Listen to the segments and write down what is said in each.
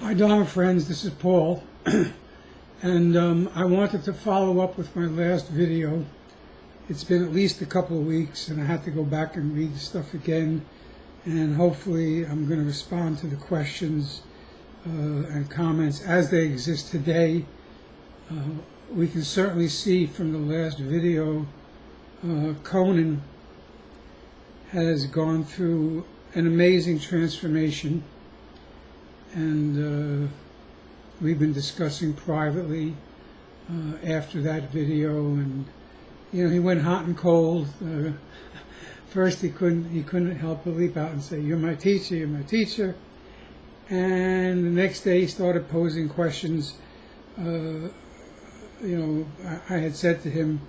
Hi Dharma friends, this is Paul, and I wanted to follow up with my last video. It's been at least a couple of weeks and I had to go back and read the stuff again, and hopefully I'm going to respond to the questions and comments as they exist today. We can certainly see from the last video Conan has gone through an amazing transformation, and we've been discussing privately after that video, and he went hot and cold. First he couldn't help but leap out and say, "You're my teacher, you're my teacher," and the next day he started posing questions. I had said to him,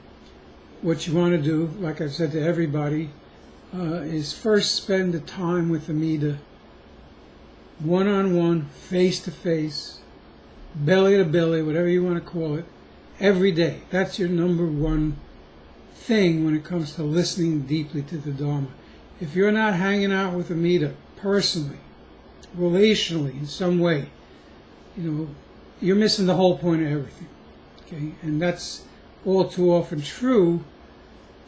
what you want to do, like I've said to everybody, is first spend the time with Amida, one-on-one, face-to-face, belly-to-belly, whatever you want to call it, every day. That's your number one thing when it comes to listening deeply to the Dharma. If you're not hanging out with Amida personally, relationally, in some way, you're missing the whole point of everything. Okay? And that's all too often true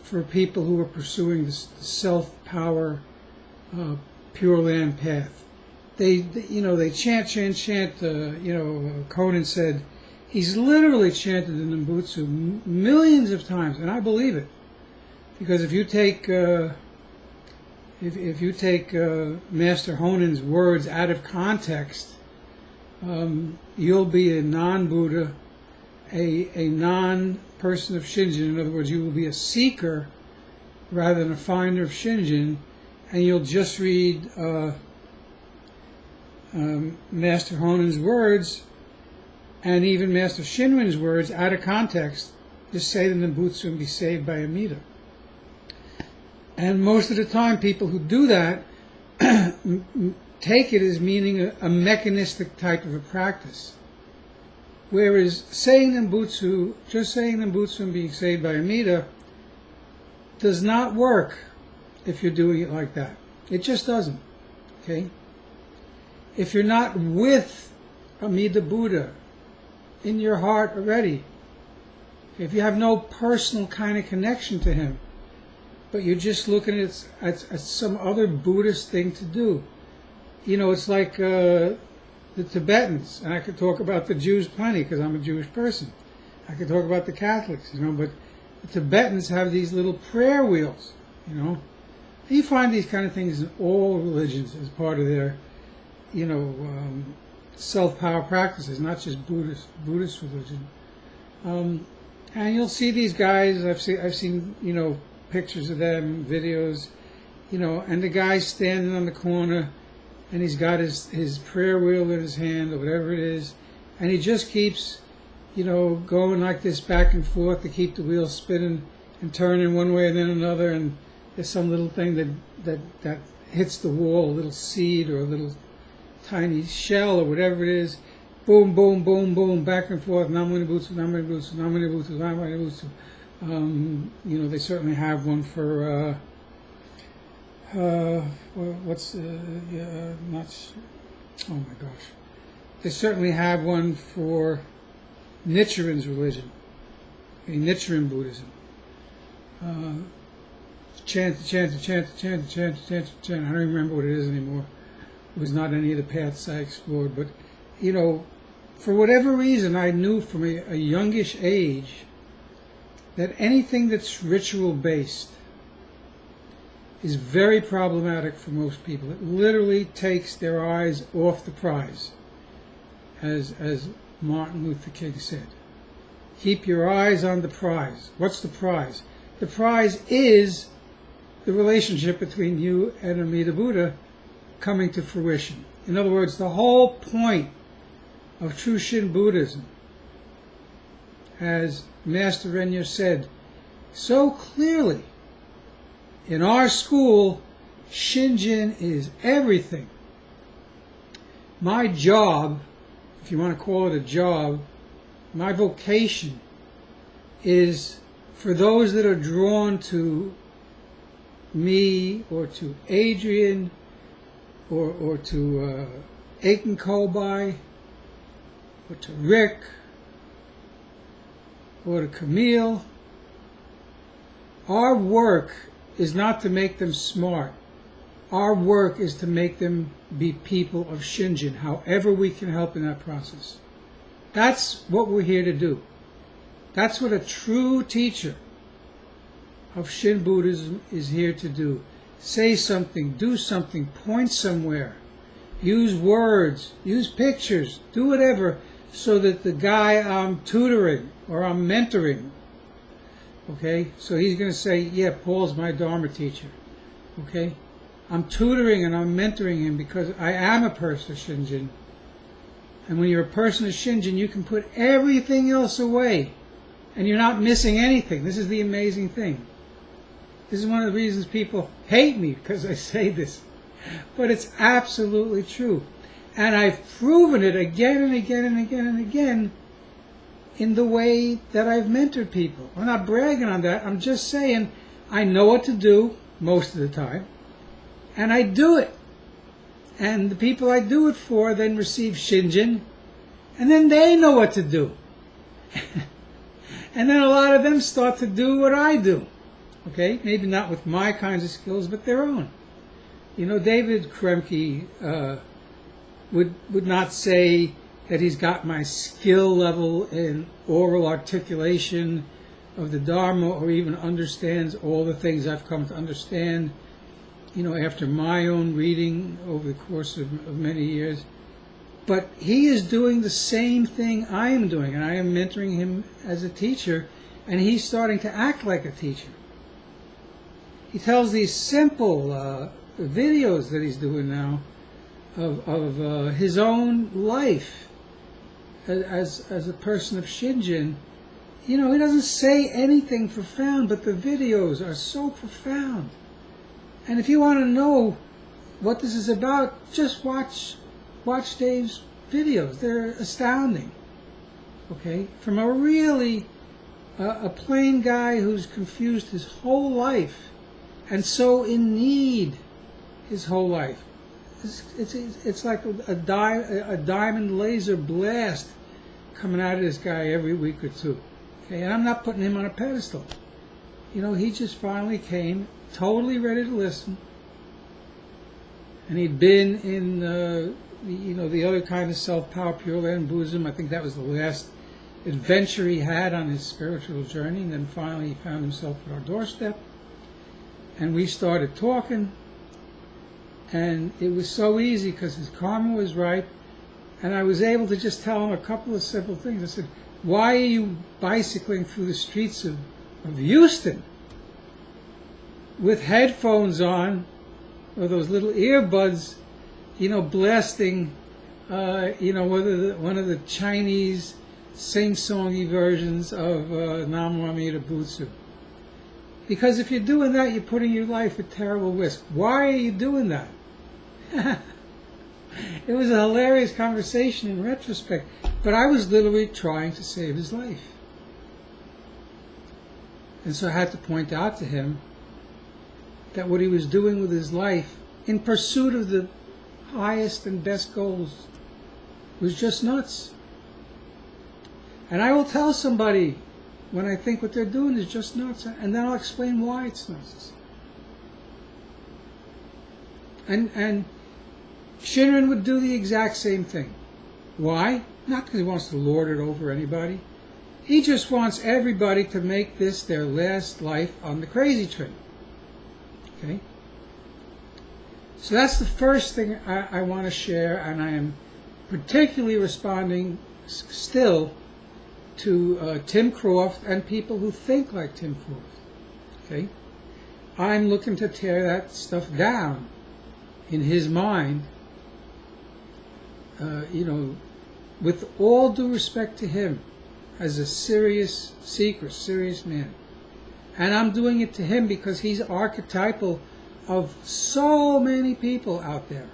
for people who are pursuing the self-power, Pure Land path. They chant. Conan said he's literally chanted the Nembutsu millions of times, and I believe it, because if you take Master Honen's words out of context, you'll be a non-Buddha, a non-person of Shinjin. In other words, you will be a seeker rather than a finder of Shinjin, and you'll just read Master Honen's words and even Master Shinwen's words out of context, just say the Nembutsu and be saved by Amida. And most of the time people who do that take it as meaning a mechanistic type of a practice. Whereas saying Nembutsu, just saying Nembutsu and being saved by Amida, does not work if you're doing it like that. It just doesn't. Okay? If you're not with Amida Buddha in your heart already, if you have no personal kind of connection to him, but you're just looking at some other Buddhist thing to do, it's like the Tibetans, and I could talk about the Jews plenty because I'm a Jewish person. I could talk about the Catholics, but the Tibetans have these little prayer wheels, You find these kind of things in all religions as part of their self-power practices, not just Buddhist religion. And you'll see these guys. I've seen pictures of them, videos, and the guy's standing on the corner, and he's got his prayer wheel in his hand or whatever it is, and he just keeps going like this back and forth to keep the wheel spinning and turning one way and then another, and there's some little thing that hits the wall, a little seed or a little tiny shell or whatever it is, boom, boom, boom, boom, back and forth, Namune Butsu, Namune Butsu, Namune Butsu, Namune Butsu. They certainly have one for, oh my gosh. They certainly have one for Nichiren's religion, Nichiren Buddhism. Chant. I don't remember what it is anymore. It was not any of the paths I explored, but for whatever reason, I knew from a youngish age that anything that's ritual based is very problematic for most people. It literally takes their eyes off the prize, as Martin Luther King said. Keep your eyes on the prize. What's the prize? The prize is the relationship between you and Amida Buddha coming to fruition. In other words, the whole point of True Shin Buddhism, as Master Rennyo said so clearly, in our school, Shinjin is everything. My job, if you want to call it a job, my vocation is for those that are drawn to me or to Adrian or to Aiken Kobai or to Rick, or to Camille. Our work is not to make them smart. Our work is to make them be people of Shinjin, however we can help in that process. That's what we're here to do. That's what a true teacher of Shin Buddhism is here to do. Say something, do something, point somewhere, use words, use pictures, do whatever, so that the guy I'm tutoring or I'm mentoring, okay, so he's going to say, yeah, Paul's my Dharma teacher, okay, I'm tutoring and I'm mentoring him because I am a person of Shinjin. And when you're a person of Shinjin, you can put everything else away and you're not missing anything. This is the amazing thing. This is one of the reasons people hate me, because I say this. But it's absolutely true. And I've proven it again and again and again and again in the way that I've mentored people. I'm not bragging on that. I'm just saying I know what to do most of the time. And I do it. And the people I do it for then receive Shinjin. And then they know what to do. And then a lot of them start to do what I do. Okay, maybe not with my kinds of skills, but their own. You know, David Kremke would not say that he's got my skill level in oral articulation of the Dharma, or even understands all the things I've come to understand, you know, after my own reading over the course of many years. But he is doing the same thing I am doing, and I am mentoring him as a teacher, and he's starting to act like a teacher. He tells these simple videos that he's doing now of his own life as a person of Shinjin. You know, he doesn't say anything profound, but the videos are so profound. And if you want to know what this is about, just watch Dave's videos. They're astounding. Okay? From a really a plain guy who's confused his whole life, and so in need his whole life. It's like a diamond laser blast coming out of this guy every week or two. Okay, and I'm not putting him on a pedestal. You know, he just finally came, totally ready to listen. And he'd been in, the other kind of self-power, Pure Land Buddhism. I think that was the last adventure he had on his spiritual journey. And then finally he found himself at our doorstep. And we started talking, and it was so easy because his karma was ripe, and I was able to just tell him a couple of simple things. I said, why are you bicycling through the streets of Houston with headphones on, or those little earbuds, blasting, one of the Chinese sing-songy versions of Nam Amida Butsu? Because if you're doing that, you're putting your life at terrible risk. Why are you doing that? It was a hilarious conversation in retrospect, but I was literally trying to save his life. And so I had to point out to him that what he was doing with his life, in pursuit of the highest and best goals, was just nuts. And I will tell somebody when I think what they're doing is just nuts, and then I'll explain why it's nuts. And Shinrin would do the exact same thing. Why? Not because he wants to lord it over anybody. He just wants everybody to make this their last life on the crazy train. Okay? So that's the first thing I want to share, and I am particularly responding still to Tim Croft and people who think like Tim Croft. Okay? I'm looking to tear that stuff down in his mind, with all due respect to him as a serious seeker, serious man. And I'm doing it to him because he's archetypal of so many people out there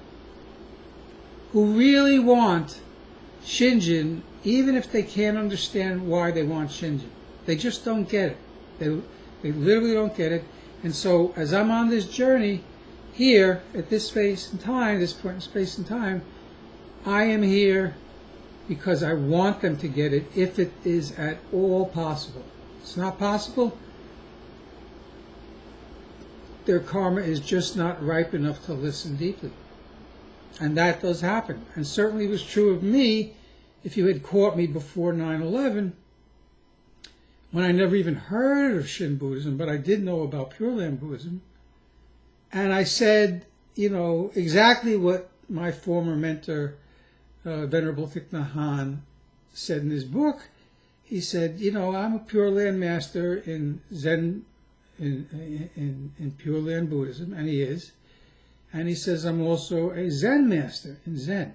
who really want Shinjin, even if they can't understand why they want Shinjin. They just don't get it. They literally don't get it. And so as I'm on this journey here at this space and time, this point in space and time, I am here because I want them to get it if it is at all possible. If it's not possible, their karma is just not ripe enough to listen deeply. And that does happen. And certainly it was true of me if you had caught me before 9/11, when I never even heard of Shin Buddhism, but I did know about Pure Land Buddhism. And I said, exactly what my former mentor, Venerable Thich Nhat Hanh, said in his book. He said, I'm a Pure Land master in Zen, in Pure Land Buddhism, and he is. And he says, I'm also a Zen master in Zen.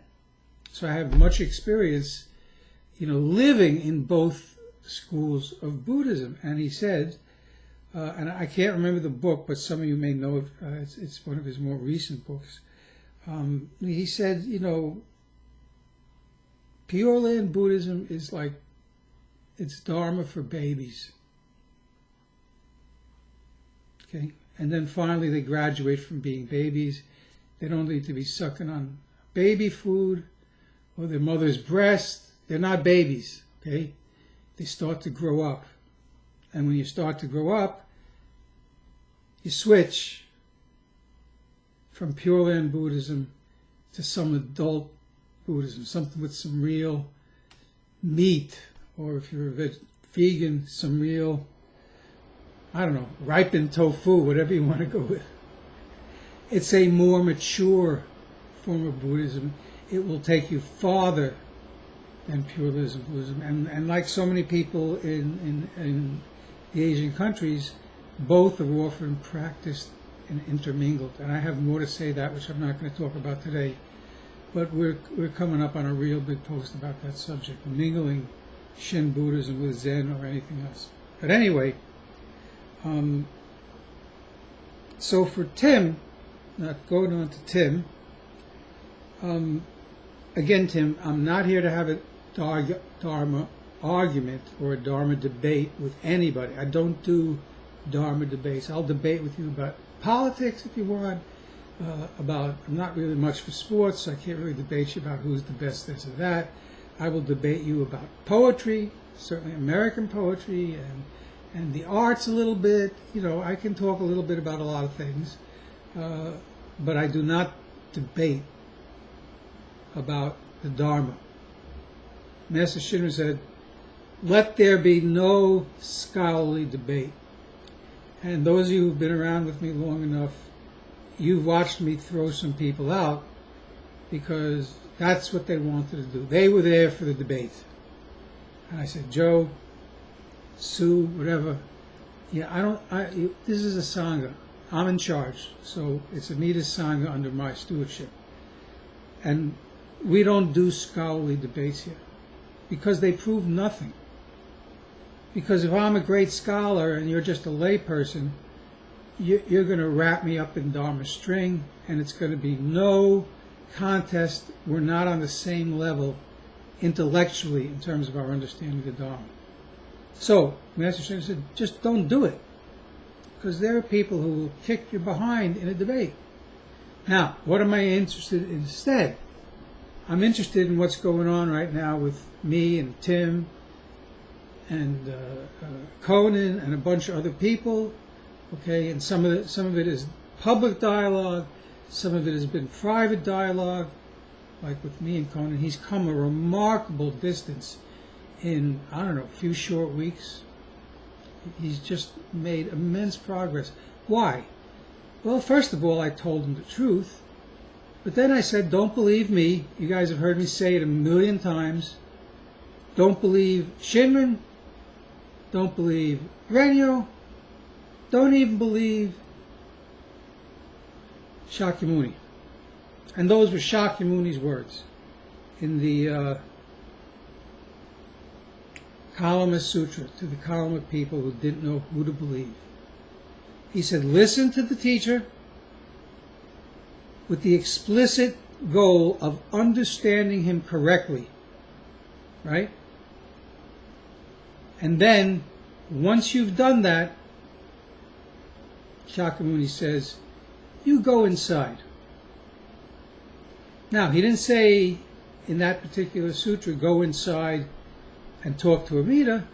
So I have much experience, living in both schools of Buddhism. And he said, and I can't remember the book, but some of you may know it, it's one of his more recent books. He said, Pure Land Buddhism is like, it's Dharma for babies. Okay? And then finally they graduate from being babies. They don't need to be sucking on baby food or their mother's breast. They're not babies, okay? They start to grow up. And when you start to grow up, you switch from Pure Land Buddhism to some adult Buddhism, something with some real meat, or if you're a vegan, some real, ripened tofu, whatever you want to go with. It's a more mature form of Buddhism. It will take you farther than Pure Land Buddhism. And like so many people in the Asian countries, both are often practiced and intermingled. And I have more to say that, which I'm not going to talk about today. But we're coming up on a real big post about that subject, mingling Shin Buddhism with Zen or anything else. But anyway, so for Tim, not going on to Tim, again, Tim, I'm not here to have a Dharma argument or a Dharma debate with anybody. I don't do Dharma debates. I'll debate with you about politics if you want, I'm not really much for sports, so I can't really debate you about who's the best this or that. I will debate you about poetry, certainly American poetry, and the arts a little bit. I can talk a little bit about a lot of things, but I do not debate about the Dharma. Master Shinjin said, let there be no scholarly debate. And those of you who've been around with me long enough, you've watched me throw some people out because that's what they wanted to do. They were there for the debate. And I said, Joe, Sue, whatever, this is a Sangha. I'm in charge. So it's Amida's Sangha under my stewardship. And we don't do scholarly debates here because they prove nothing. Because if I'm a great scholar and you're just a lay person, you're going to wrap me up in Dharma string, and it's going to be no contest. We're not on the same level intellectually in terms of our understanding of the Dharma. So, Master Shinjin said, just don't do it. Because there are people who will kick you behind in a debate. Now, what am I interested in instead? I'm interested in what's going on right now with me and Tim and Conan and a bunch of other people. Okay, and some of it is public dialogue, some of it has been private dialogue, like with me and Conan. He's come a remarkable distance in, a few short weeks. He's just made immense progress. Why? Well, first of all, I told him the truth, but then I said, don't believe me. You guys have heard me say it a million times. Don't believe Shinrin. Don't believe Rennyo. Don't even believe Shakyamuni. And those were Shakyamuni's words in the Kalama Sutra to the Kalama people who didn't know who to believe. He said, listen to the teacher with the explicit goal of understanding him correctly, right? And then, once you've done that, Shakyamuni says, you go inside. Now, he didn't say in that particular sutra, go inside and talk to Amida,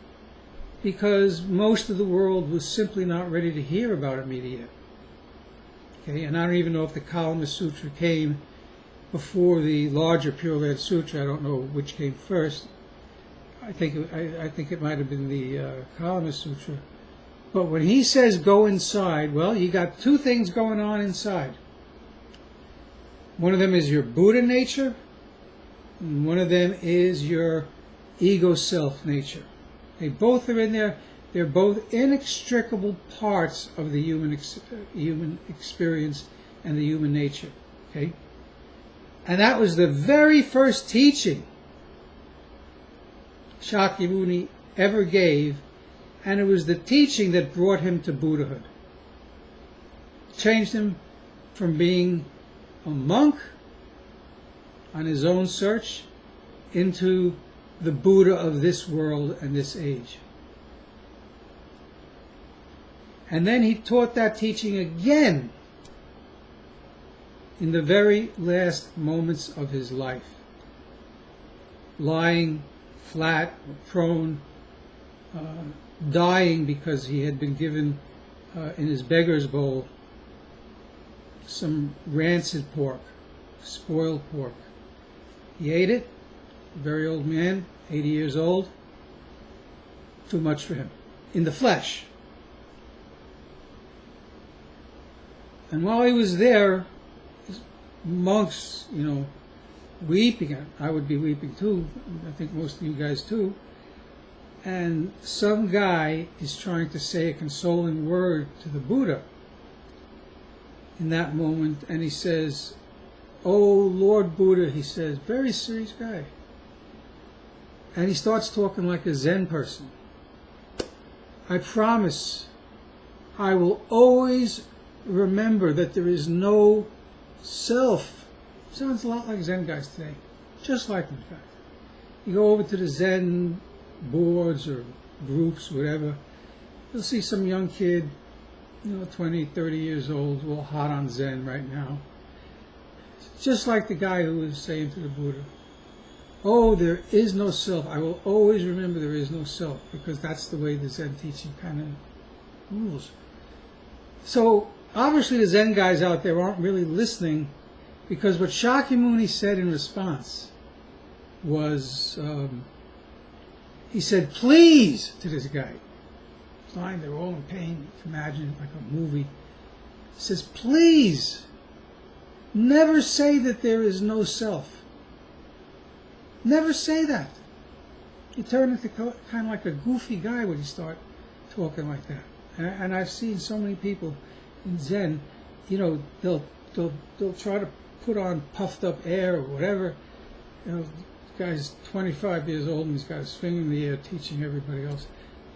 because most of the world was simply not ready to hear about Amida yet. Okay, and I don't even know if the Kalama Sutra came before the larger Pure Land Sutra. I don't know which came first. I think it might have been the Kalama Sutra. But when he says go inside, well, you got two things going on inside. One of them is your Buddha nature, and one of them is your ego self nature. They both are in there. They're both inextricable parts of the human experience and the human nature. Okay? And that was the very first teaching Shakyamuni ever gave, and it was the teaching that brought him to Buddhahood. Changed him from being a monk on his own search into the Buddha of this world and this age. And then he taught that teaching again in the very last moments of his life, lying flat or prone, dying because he had been given in his beggar's bowl some rancid pork, spoiled pork. He ate it, a very old man, 80 years old, too much for him, in the flesh. And while he was there, monks, weeping. I would be weeping too. I think most of you guys too. And some guy is trying to say a consoling word to the Buddha in that moment, and he says, "Oh, Lord Buddha," he says, very serious guy. And he starts talking like a Zen person. "I promise I will always remember that there is no self." Sounds a lot like Zen guys today. Just like them, in fact. You go over to the Zen boards or groups, whatever, you'll see some young kid, 20, 30 years old, all hot on Zen right now. Just like the guy who was saying to the Buddha, "Oh, there is no self. I will always remember there is no self," because that's the way the Zen teaching kind of rules. So, obviously the Zen guys out there aren't really listening, because what Shakyamuni said in response was, he said, "Please," to this guy. Fine, they're all in pain. You can imagine, like a movie. He says, "Please, never say that there is no self. Never say that." He turned into kind of like a goofy guy when he started talking like that. And I've seen so many people in Zen, they'll try to put on puffed up air or whatever. The guy's 25 years old and he's got his finger in the air teaching everybody else.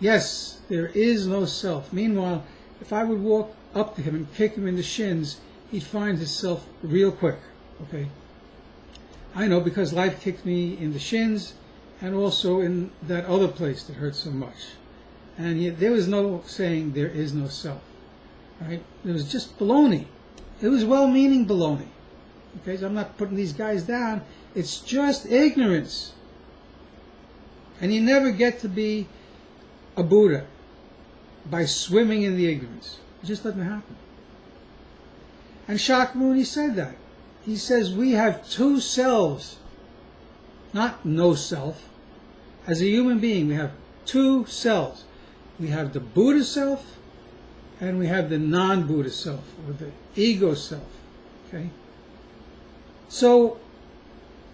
Yes, there is no self. Meanwhile, if I would walk up to him and kick him in the shins, he'd find himself real quick. Okay? I know, because life kicked me in the shins and also in that other place that hurt so much. And yet there was no saying there is no self. Right? It was just baloney. It was well-meaning baloney. Okay, so I'm not putting these guys down. It's just ignorance. And you never get to be a Buddha by swimming in the ignorance. It just doesn't happen. And Shakyamuni said that. He says we have two selves, not no self. As a human being, we have two selves. We have the Buddha self, and we have the non-Buddha self, or the ego self. Okay? So,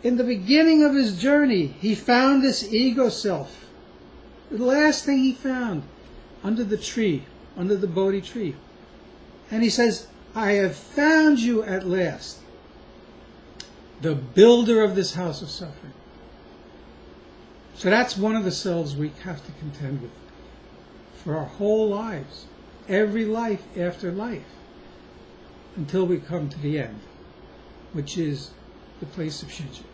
in the beginning of his journey, he found this ego self. The last thing he found under the tree, under the Bodhi tree. And he says, "I have found you at last, the builder of this house of suffering." So that's one of the selves we have to contend with for our whole lives, every life after life, until we come to the end, which is the place of Shinjin.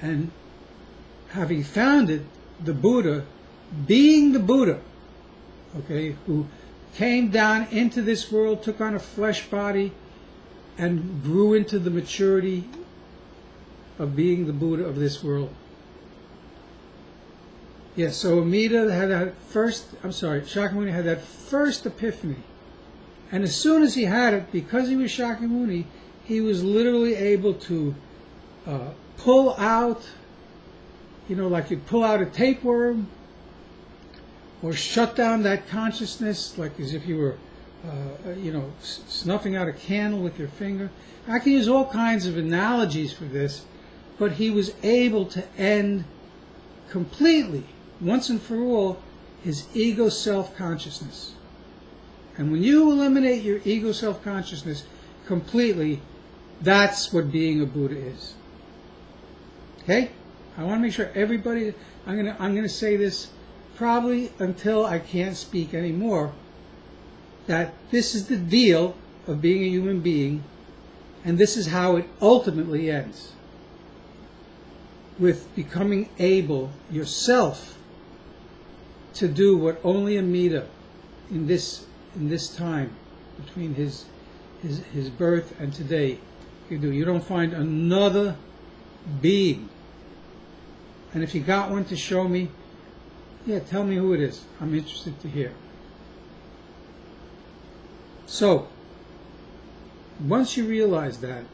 And having found it, the Buddha, being the Buddha, okay, who came down into this world, took on a flesh body, and grew into the maturity of being the Buddha of this world. Yes, so Amida had that Shakyamuni had that first epiphany. And as soon as he had it, because he was Shakyamuni, he was literally able to pull out, like you'd pull out a tapeworm, or shut down that consciousness, like as if you were, snuffing out a candle with your finger. I can use all kinds of analogies for this, but he was able to end completely, once and for all, his ego self-consciousness. And when you eliminate your ego self-consciousness completely, that's what being a Buddha is. Okay? I want to make sure everybody, I'm going to say this probably until I can't speak anymore, that this is the deal of being a human being, and this is how it ultimately ends. With becoming able yourself to do what only Amida in this time between his birth and today can do. You don't find another being. And if you got one to show me, yeah, tell me who it is. I'm interested to hear. So, once you realize that,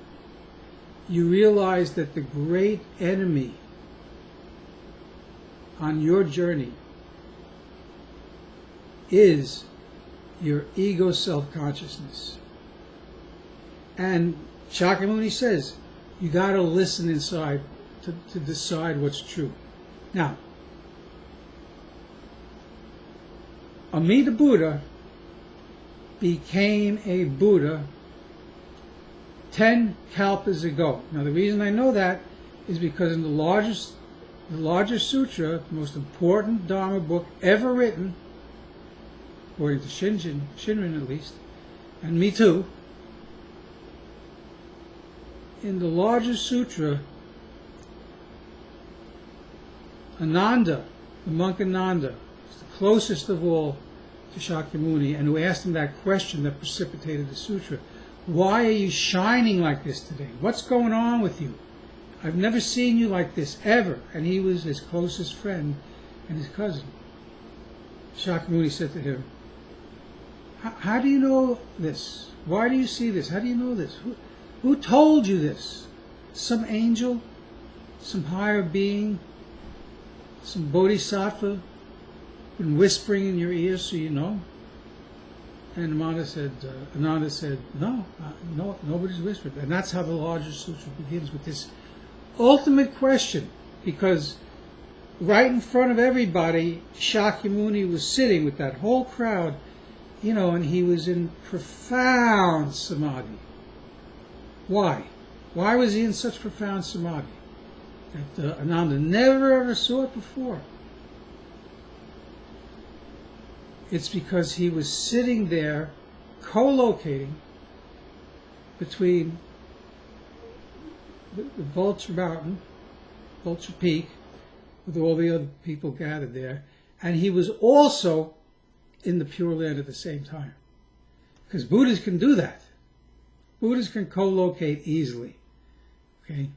you realize that the great enemy on your journey is your ego self-consciousness. And Shakyamuni says, you got to listen inside to decide what's true. Now, Amida Buddha became a Buddha 10 kalpas ago. Now the reason I know that is because in the largest sutra, the most important Dharma book ever written, according to Shinjin at least, and me too, in the largest sutra, Ananda, the monk Ananda, is the closest of all to Shakyamuni, and who asked him that question that precipitated the sutra. Why are you shining like this today? What's going on with you? I've never seen you like this, ever. And he was his closest friend and his cousin. Shakyamuni said to him, how do you know this? Why do you see this? How do you know this? Who told you this? Some angel? Some higher being? Some bodhisattva been whispering in your ear so you know? And Ananda said, no, nobody's whispered. And that's how the larger sutra begins, with this ultimate question. Because right in front of everybody, Shakyamuni was sitting with that whole crowd, and he was in profound samadhi. Why? Why was he in such profound samadhi? That Ananda never ever saw it before. It's because he was sitting there co-locating between the Vulture Mountain, Vulture Peak, with all the other people gathered there, and he was also in the Pure Land at the same time. Because Buddhas can do that. Buddhas can co-locate easily. Okay?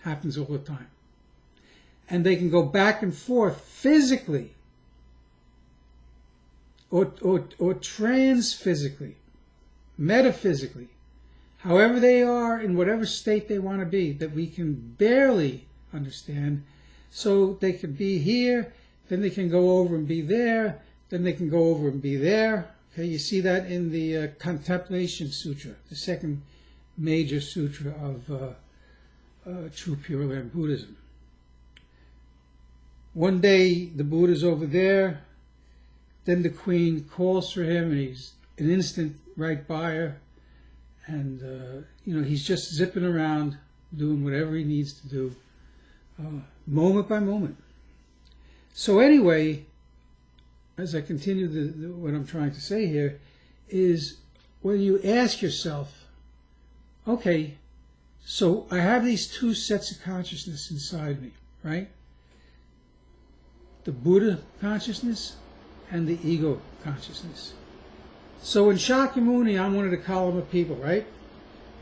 Happens all the time. And they can go back and forth physically, or trans-physically, metaphysically, however they are, in whatever state they want to be, that we can barely understand. So they can be here, then they can go over and be there, then they can go over and be there. Okay, you see that in the Contemplation Sutra, the second major sutra of True Pure Land Buddhism. One day the Buddha's over there, then the Queen calls for him, and he's an instant right by her, and he's just zipping around, doing whatever he needs to do, moment by moment. So anyway, as I continue what I'm trying to say here, is when you ask yourself, okay, so I have these two sets of consciousness inside me, right? The Buddha consciousness and the ego consciousness. So in Shakyamuni, I'm one of the column of people, right?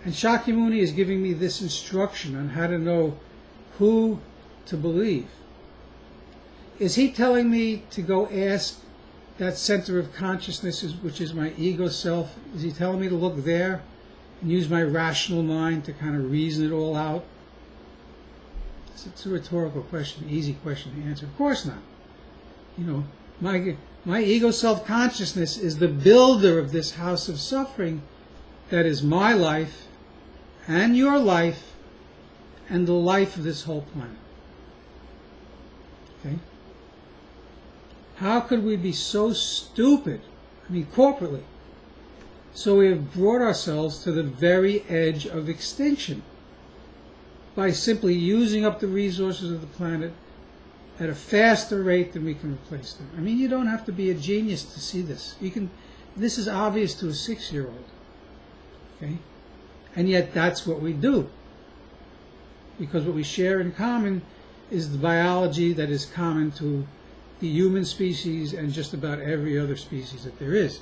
And Shakyamuni is giving me this instruction on how to know who to believe. Is he telling me to go ask that center of consciousness, which is my ego self? Is he telling me to look there and use my rational mind to kind of reason it all out? It's a rhetorical question, easy question to answer. Of course not. You know, my ego self-consciousness is the builder of this house of suffering that is my life and your life and the life of this whole planet. Okay? How could we be so stupid, I mean corporately, so we have brought ourselves to the very edge of extinction by simply using up the resources of the planet at a faster rate than we can replace them? I mean, you don't have to be a genius to see this. This is obvious to a 6-year-old. Okay? And yet that's what we do. Because what we share in common is the biology that is common to the human species and just about every other species that there is.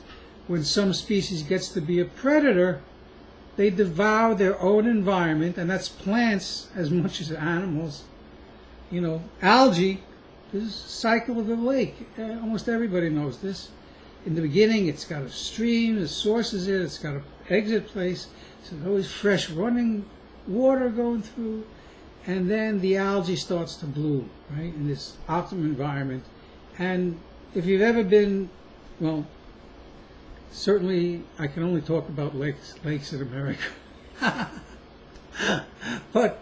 When some species gets to be a predator, they devour their own environment, and that's plants as much as animals. You know, algae, this is the cycle of the lake. Almost everybody knows this. In the beginning, it's got a stream, the source is it, it's got an exit place, so there's always fresh running water going through, and then the algae starts to bloom, right, in this optimum environment. And if you've ever been, well, certainly I can only talk about lakes in America. But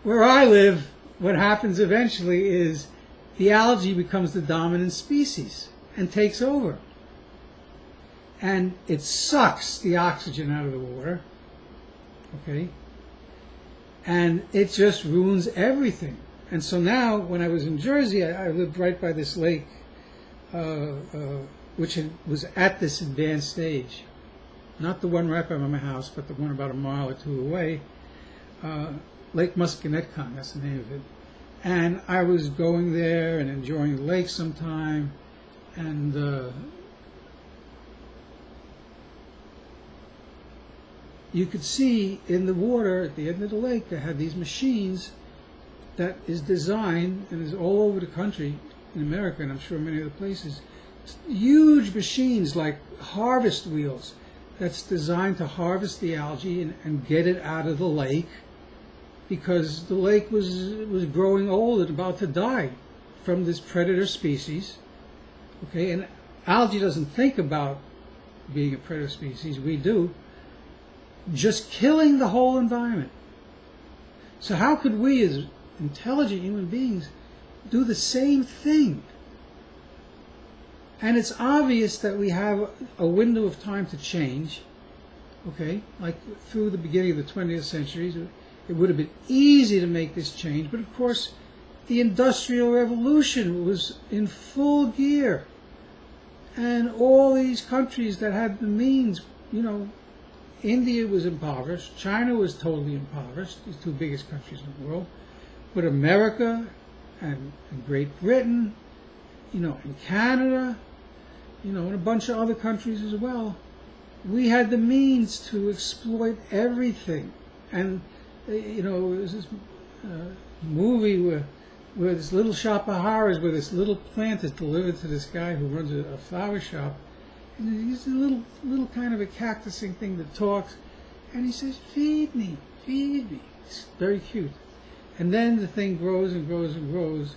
where I live, what happens eventually is the algae becomes the dominant species and takes over. And it sucks the oxygen out of the water, okay? And it just ruins everything. And so now, when I was in Jersey, I lived right by this lake, which was at this advanced stage. Not the one right by my house, but the one about a mile or two away. Lake Musconetcong, that's the name of it. And I was going there and enjoying the lake sometime, and you could see in the water at the end of the lake, they had these machines that is designed, and is all over the country in America, and I'm sure many other places, huge machines like harvest wheels that's designed to harvest the algae and get it out of the lake, because the lake was growing old and about to die from this predator species. Okay, and algae doesn't think about being a predator species. We do. Just killing the whole environment. So how could we, as intelligent human beings, do the same thing? And it's obvious that we have a window of time to change. Okay, like through the beginning of the 20th century, it would have been easy to make this change, but of course the Industrial Revolution was in full gear, and all these countries that had the means, you know, India was impoverished, China was totally impoverished, the two biggest countries in the world, but America and Great Britain, you know, and Canada, you know, and a bunch of other countries as well, we had the means to exploit everything. And you know, there's this movie where this little shop of horrors, where this little plant is delivered to this guy who runs a flower shop. And he's a little kind of a cactusing thing that talks, and he says, "Feed me, feed me." It's very cute. And then the thing grows and grows and grows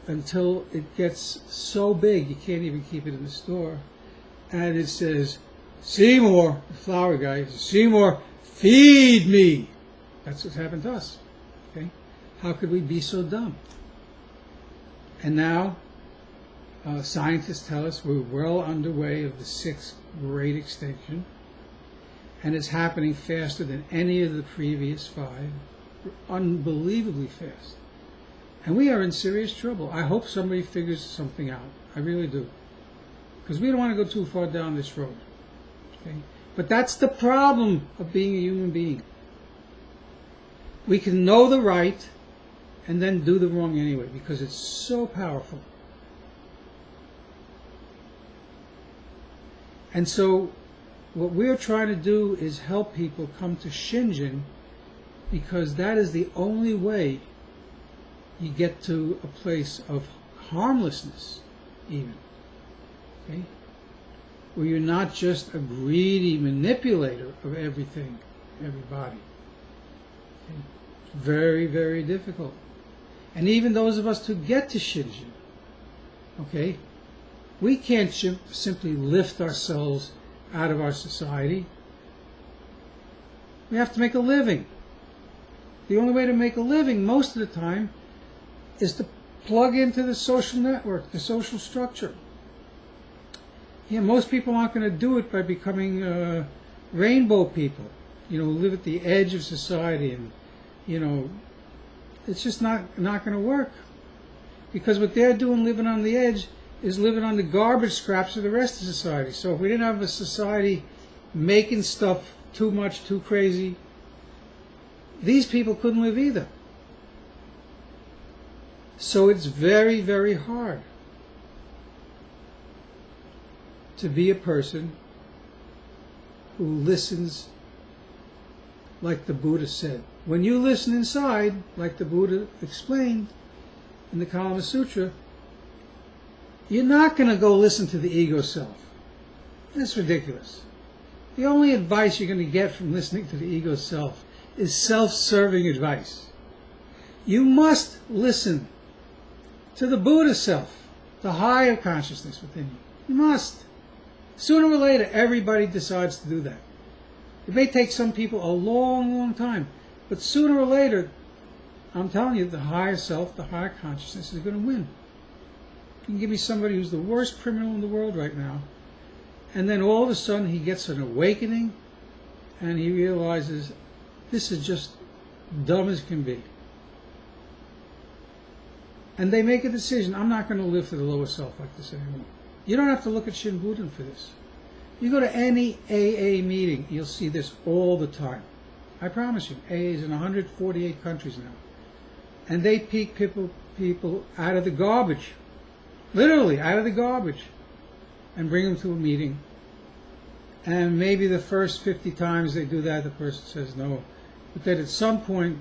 until it gets so big you can't even keep it in the store. And it says, "Seymour," the flower guy says, "Seymour, feed me." That's what's happened to us. Okay? How could we be so dumb? And now, scientists tell us we're well underway of the 6th great extinction, and it's happening faster than any of the previous 5, unbelievably fast. And we are in serious trouble. I hope somebody figures something out. I really do. Because we don't want to go too far down this road. Okay? But that's the problem of being a human being. We can know the right and then do the wrong anyway, because it's so powerful. And so What we're trying to do is help people come to Shinjin, because that is the only way you get to a place of harmlessness, even. Okay? Where you're not just a greedy manipulator of everything, everybody. Okay? It's very, very difficult. And even those of us who get to Shinjin, okay, we can't simply lift ourselves out of our society. We have to make a living. The only way to make a living most of the time is to plug into the social network, the social structure. Yeah, most people aren't going to do it by becoming rainbow people, live at the edge of society, and, it's just not going to work. Because what they're doing living on the edge is living on the garbage scraps of the rest of society. So if we didn't have a society making stuff too much, too crazy, these people couldn't live either. So it's very, very hard to be a person who listens like the Buddha said. When you listen inside, like the Buddha explained in the Kama Sutra, you're not going to go listen to the ego self. That's ridiculous. The only advice you're going to get from listening to the ego self is self-serving advice. You must listen to the Buddha self, the higher consciousness within you. You must. Sooner or later, everybody decides to do that. It may take some people a long, long time, but sooner or later, I'm telling you, the higher self, the higher consciousness is going to win. You can give me somebody who's the worst criminal in the world right now, and then all of a sudden he gets an awakening, and he realizes this is just dumb as can be. And they make a decision, I'm not going to live for the lower self like this anymore. You don't have to look at Shin Buddhism for this. You go to any AA meeting, you'll see this all the time. I promise you, AA is in 148 countries now. And they pick people out of the garbage, literally out of the garbage, and bring them to a meeting. And maybe the first 50 times they do that, the person says no. But then at some point,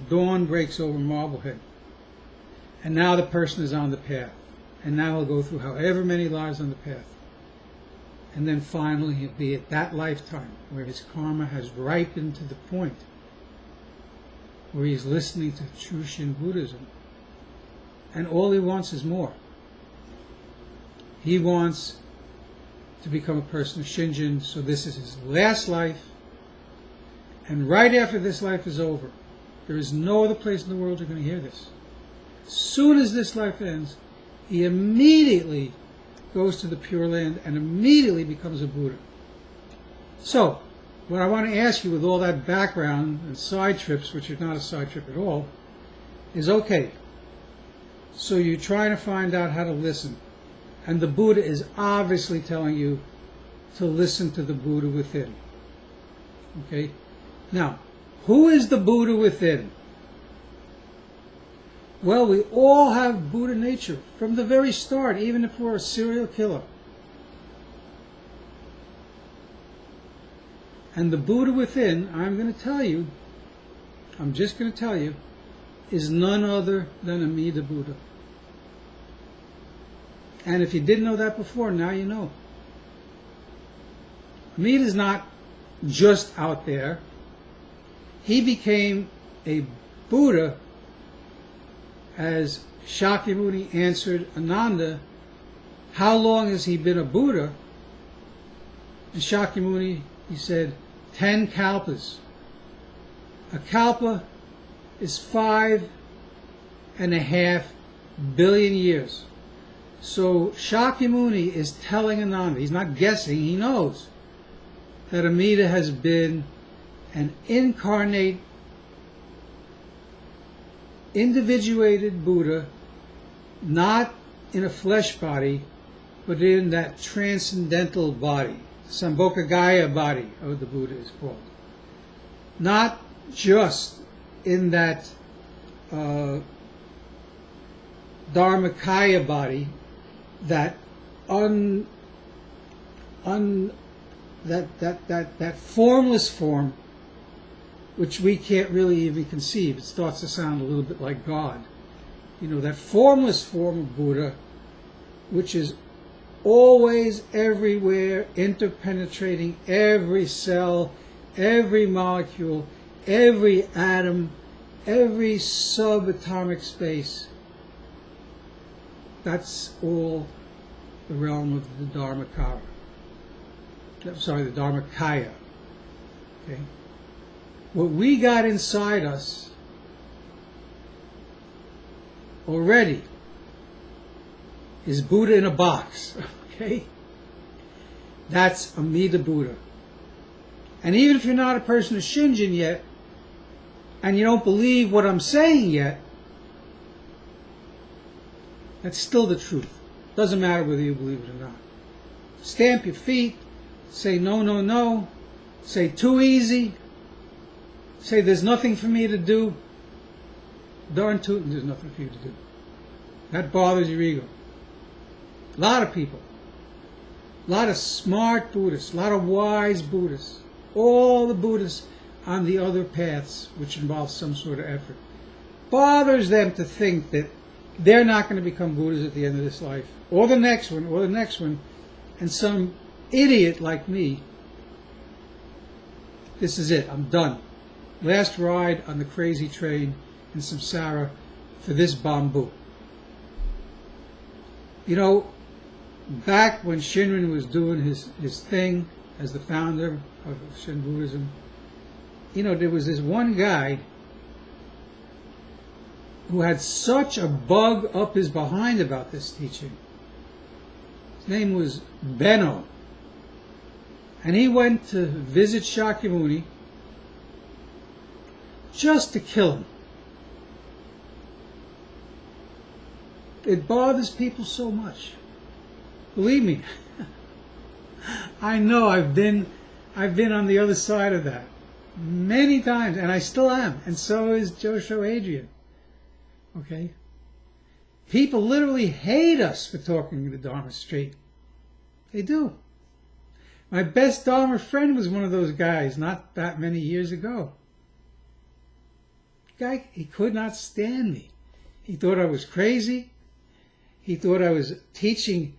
dawn breaks over Marblehead. And now the person is on the path. And now he'll go through however many lives on the path. And then finally he'll be at that lifetime where his karma has ripened to the point where he's listening to True Shin Buddhism. And all he wants is more. He wants to become a person of Shinjin, so this is his last life. And right after this life is over, there is no other place in the world you're going to hear this. As soon as this life ends, he immediately goes to the Pure Land and immediately becomes a Buddha. So, what I want to ask you with all that background and side trips, which are not a side trip at all, is okay. So you're trying to find out how to listen. And the Buddha is obviously telling you to listen to the Buddha within. Okay? Now, who is the Buddha within? Well, we all have Buddha nature from the very start, even if we're a serial killer. And the Buddha within, I'm just going to tell you, is none other than Amida Buddha. And if you didn't know that before, now you know. Amida is not just out there. He became a Buddha as Shakyamuni answered Ananda, how long has he been a Buddha? And Shakyamuni, he said, 10 kalpas. A kalpa is 5.5 billion years. So Shakyamuni is telling Ananda, he's not guessing, he knows, that Amida has been an incarnate, individuated Buddha, not in a flesh body, but in that transcendental body, Sambhogakaya body of the Buddha is called. Not just in that Dharmakaya body, that that formless form, which we can't really even conceive. It starts to sound a little bit like God. You know, that formless form of Buddha, which is always everywhere, interpenetrating every cell, every molecule, every atom, every subatomic space. That's all the realm of the Dharmakaya. Sorry, the Dharmakaya. Okay? What we got inside us already is Buddha in a box. Okay? That's Amida Buddha. And even if you're not a person of Shinjin yet, and you don't believe what I'm saying yet, that's still the truth. Doesn't matter whether you believe it or not. Stamp your feet, say no, no, no, say too easy, say there's nothing for me to do. Darn tootin', there's nothing for you to do. That bothers your ego. A lot of people, a lot of smart Buddhists, a lot of wise Buddhists, all the Buddhists on the other paths, which involve some sort of effort, bothers them to think that they're not going to become Buddhas at the end of this life, or the next one, or the next one, and some idiot like me, this is it, I'm done. Last ride on the crazy train in samsara for this bamboo. You know, back when Shinrin was doing his thing as the founder of Shin Buddhism, you know, there was this one guy who had such a bug up his behind about this teaching. His name was Benno. And he went to visit Shakyamuni just to kill him. It bothers people so much. Believe me. I know I've been on the other side of that many times, and I still am, and so is Josho Adrian. Okay? People literally hate us for talking the Dharma straight. They do. My best Dharma friend was one of those guys not that many years ago. Guy, he could not stand me. He thought I was crazy. He thought I was teaching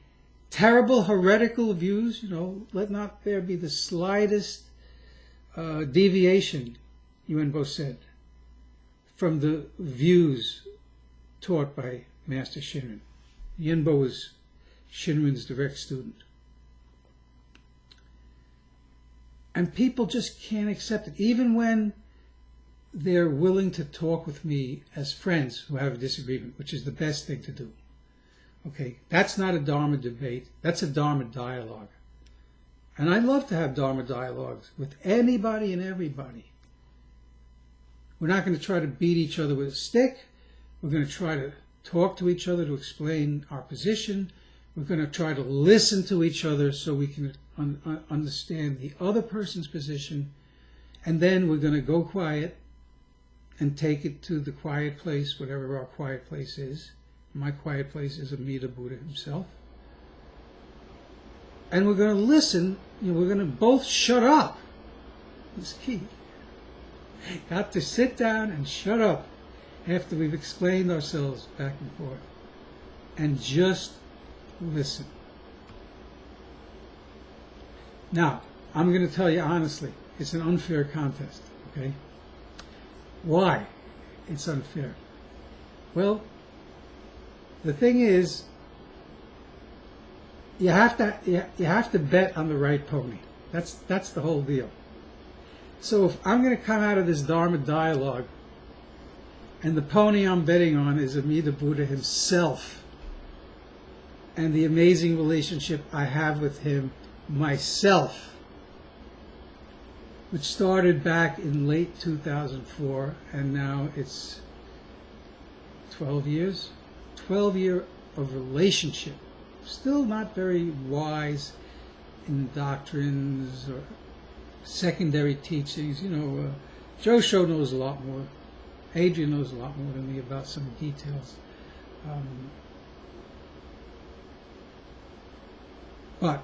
terrible heretical views. You know, let not there be the slightest deviation, Yuenbo said, from the views taught by Master Shinrin. Yuenbo was Shinrin's direct student. And people just can't accept it, even when they're willing to talk with me as friends who have a disagreement, which is the best thing to do. Okay, that's not a Dharma debate, that's a Dharma dialogue. And I love to have Dharma dialogues with anybody and everybody. We're not going to try to beat each other with a stick. We're going to try to talk to each other to explain our position. We're going to try to listen to each other so we can understand the other person's position. And then we're going to go quiet and take it to the quiet place, whatever our quiet place is. My quiet place is Amida Buddha himself. And we're going to listen. You know, we're going to both shut up. It's key. Got to sit down and shut up after we've explained ourselves back and forth. And just listen. Now, I'm going to tell you honestly, it's an unfair contest, okay? Why it's unfair? Well, the thing is, you have to bet on the right pony. That's the whole deal. So if I'm going to come out of this Dharma dialogue, and the pony I'm betting on is Amida Buddha himself, and the amazing relationship I have with him myself, which started back in late 2004, and now it's 12 years. 12 years of relationship. Still not very wise in doctrines or secondary teachings. You know, Josho knows a lot more. Adrian knows a lot more than me about some details. But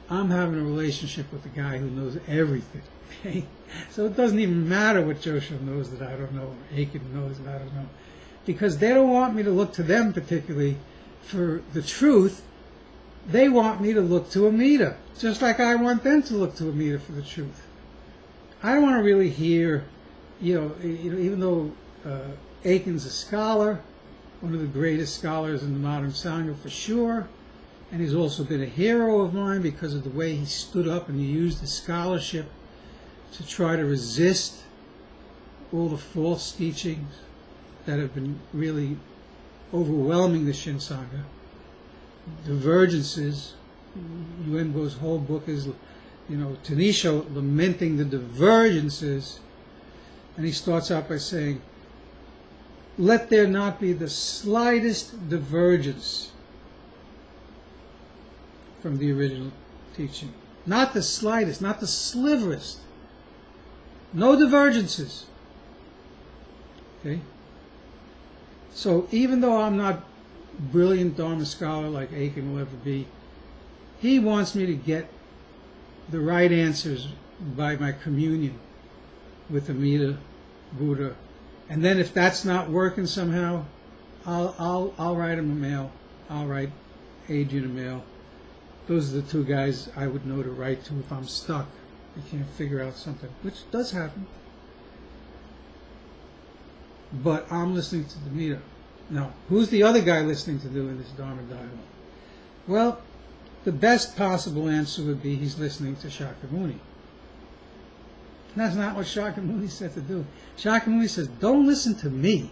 I'm having a relationship with the guy who knows everything. Okay? So it doesn't even matter what Joseph knows that I don't know, or Aiken knows that I don't know. Because they don't want me to look to them particularly for the truth. They want me to look to Amida, just like I want them to look to Amida for the truth. I don't want to really hear, even though Aiken's a scholar, one of the greatest scholars in the modern Sangha for sure, and he's also been a hero of mine because of the way he stood up and he used his scholarship to try to resist all the false teachings that have been really overwhelming the Shin Sangha. Divergences. Yuenbo's whole book is, Tanisho lamenting the divergences, and he starts out by saying, let there not be the slightest divergence from the original teaching. Not the slightest, not the sliverest. No divergences. Okay? So even though I'm not a brilliant Dharma scholar like Aiken will ever be, he wants me to get the right answers by my communion with Amida, Buddha. And then if that's not working somehow, I'll write him a mail. I'll write Adrian a mail. Those are the two guys I would know to write to if I'm stuck. I can't figure out something, which does happen. But I'm listening to the Amida. Now, who's the other guy listening to doing this Dharma dialogue? Well, the best possible answer would be he's listening to Shakyamuni. That's not what Shakyamuni said to do. Shakyamuni says, don't listen to me.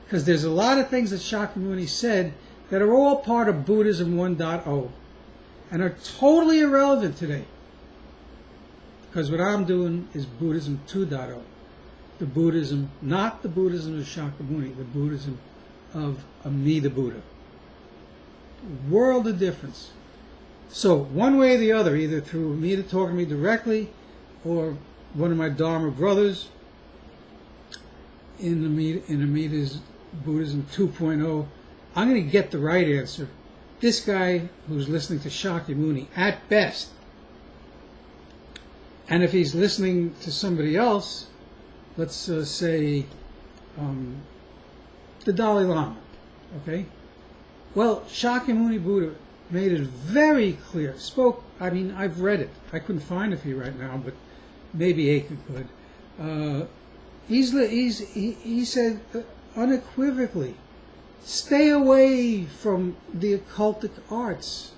Because there's a lot of things that Shakyamuni said that are all part of Buddhism 1.0 and are totally irrelevant today. Because what I'm doing is Buddhism 2.0. The Buddhism, not the Buddhism of Shakyamuni, the Buddhism of Amida Buddha. World of difference. So, one way or the other, either through Amida talking to me directly, or one of my Dharma brothers in Amida's Buddhism 2.0, I'm going to get the right answer. This guy who's listening to Shakyamuni, at best. And if he's listening to somebody else, let's say the Dalai Lama, okay? Well, Shakyamuni Buddha made it very clear. I've read it. I couldn't find it for you right now, but maybe Aiken could. He said unequivocally, stay away from the occultic arts.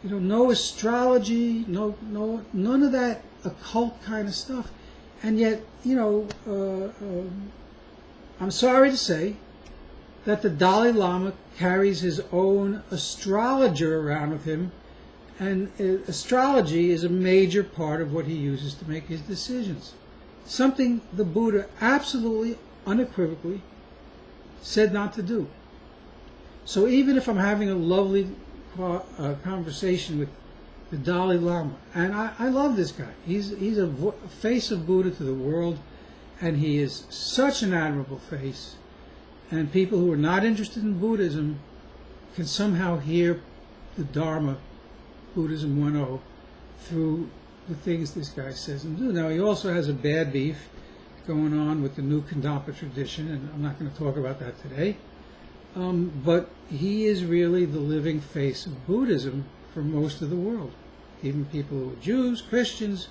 No astrology, none of that occult kind of stuff. And yet, I'm sorry to say that the Dalai Lama carries his own astrologer around with him, and astrology is a major part of what he uses to make his decisions. Something the Buddha absolutely, unequivocally said not to do. So even if I'm having a lovely conversation with the Dalai Lama, and I love this guy. He's a face of Buddha to the world, and he is such an admirable face. And people who are not interested in Buddhism can somehow hear the Dharma, Buddhism 1.0, through the things this guy says and do. Now, he also has a bad beef going on with the new Kadampa tradition, and I'm not going to talk about that today. But he is really the living face of Buddhism for most of the world. Even people who are Jews, Christians,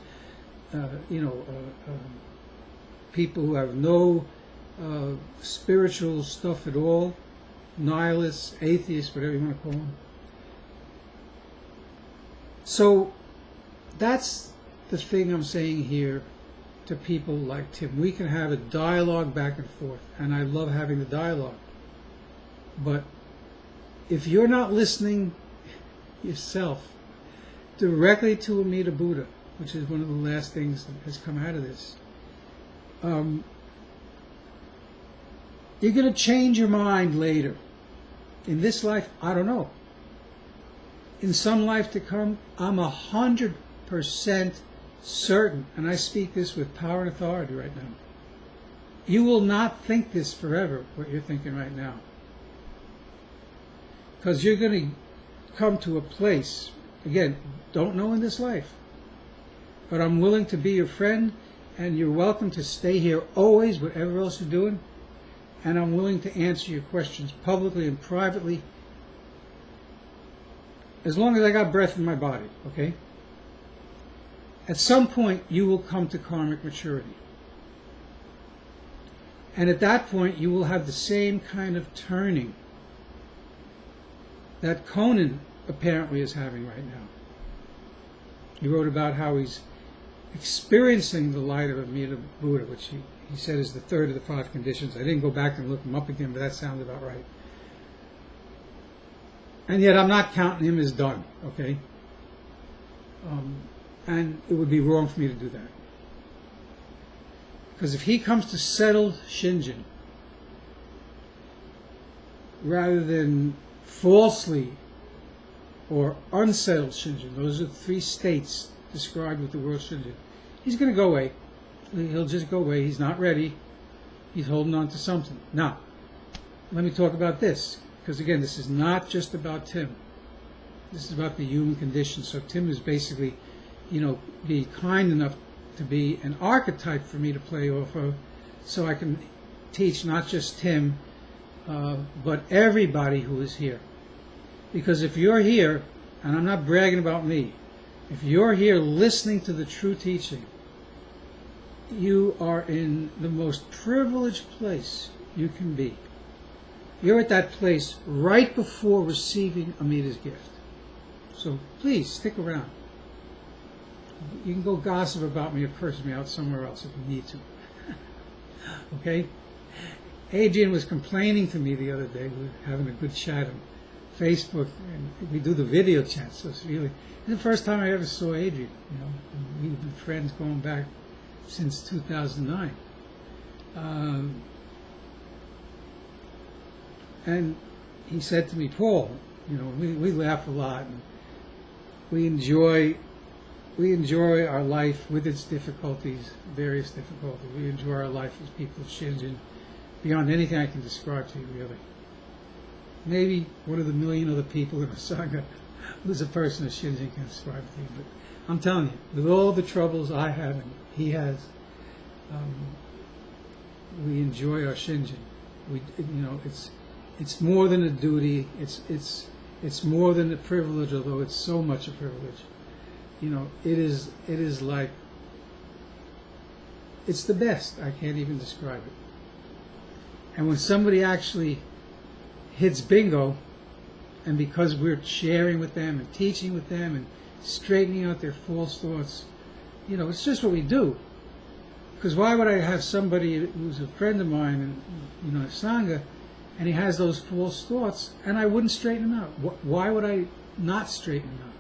people who have no spiritual stuff at all, nihilists, atheists, whatever you want to call them. So that's the thing I'm saying here to people like Tim. We can have a dialogue back and forth, and I love having the dialogue. But if you're not listening yourself directly to Amida Buddha, which is one of the last things that has come out of this, you're going to change your mind later. In this life, I don't know. In some life to come, I'm 100% certain, and I speak this with power and authority right now. You will not think this forever, what you're thinking right now. Because you're going to come to a place Again, don't know in this life. But I'm willing to be your friend, and you're welcome to stay here always, whatever else you're doing. And I'm willing to answer your questions publicly and privately, as long as I got breath in my body, okay? At some point, you will come to karmic maturity. And at that point, you will have the same kind of turning that Conan apparently is having right now. He wrote about how he's experiencing the light of Amida Buddha, which he said is the third of the 5 conditions. I didn't go back and look him up again, but that sounded about right. And yet I'm not counting him as done, okay? And it would be wrong for me to do that. Because if he comes to settled Shinjin, rather than falsely or unsettled Shinjin, those are the 3 states described with the word Shinjin, he's going to go away. He'll just go away. He's not ready. He's holding on to something. Now, let me talk about this. Because again, this is not just about Tim. This is about the human condition. So Tim is basically, be kind enough to be an archetype for me to play off of, so I can teach not just Tim, but everybody who is here. Because if you're here, and I'm not bragging about me, if you're here listening to the true teaching, you are in the most privileged place you can be. You're at that place right before receiving Amida's gift. So please, stick around. You can go gossip about me or curse me out somewhere else if you need to. Okay? Adrian was complaining to me the other day. We were having a good chat on Facebook, and we do the video chat, so it's the first time I ever saw Adrian. And we've been friends going back since 2009. And he said to me, Paul, we laugh a lot, and we enjoy our life with its difficulties, various difficulties. We enjoy our life as people of Shinjin beyond anything I can describe to you, really. Maybe one of the million other people in the Sangha who's a person of Shinjin can describe to you. But I'm telling you, with all the troubles I have and he has, we enjoy our Shinjin. It's more than a duty. It's more than a privilege, although it's so much a privilege. It is like, it's the best. I can't even describe it. And when somebody actually hits bingo, and because we're sharing with them and teaching with them and straightening out their false thoughts, it's just what we do. Because why would I have somebody who's a friend of mine and, a Sangha, and he has those false thoughts, and I wouldn't straighten him out? Why would I not straighten him out?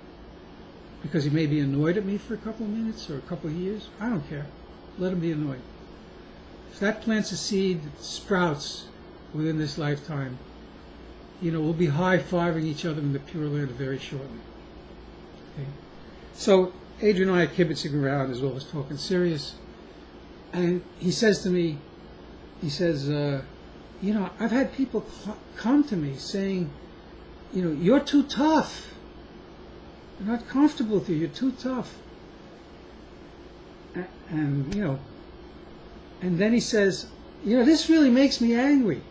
Because he may be annoyed at me for a couple of minutes or a couple of years? I don't care. Let him be annoyed. If that plants a seed that sprouts within this lifetime, we'll be high-fiving each other in the Pure Land very shortly. Okay? So Adrian and I are kibitzing around as well as talking serious. And he says to me, I've had people come to me saying, you're too tough. I'm not comfortable with you. You're too tough. And then he says, this really makes me angry.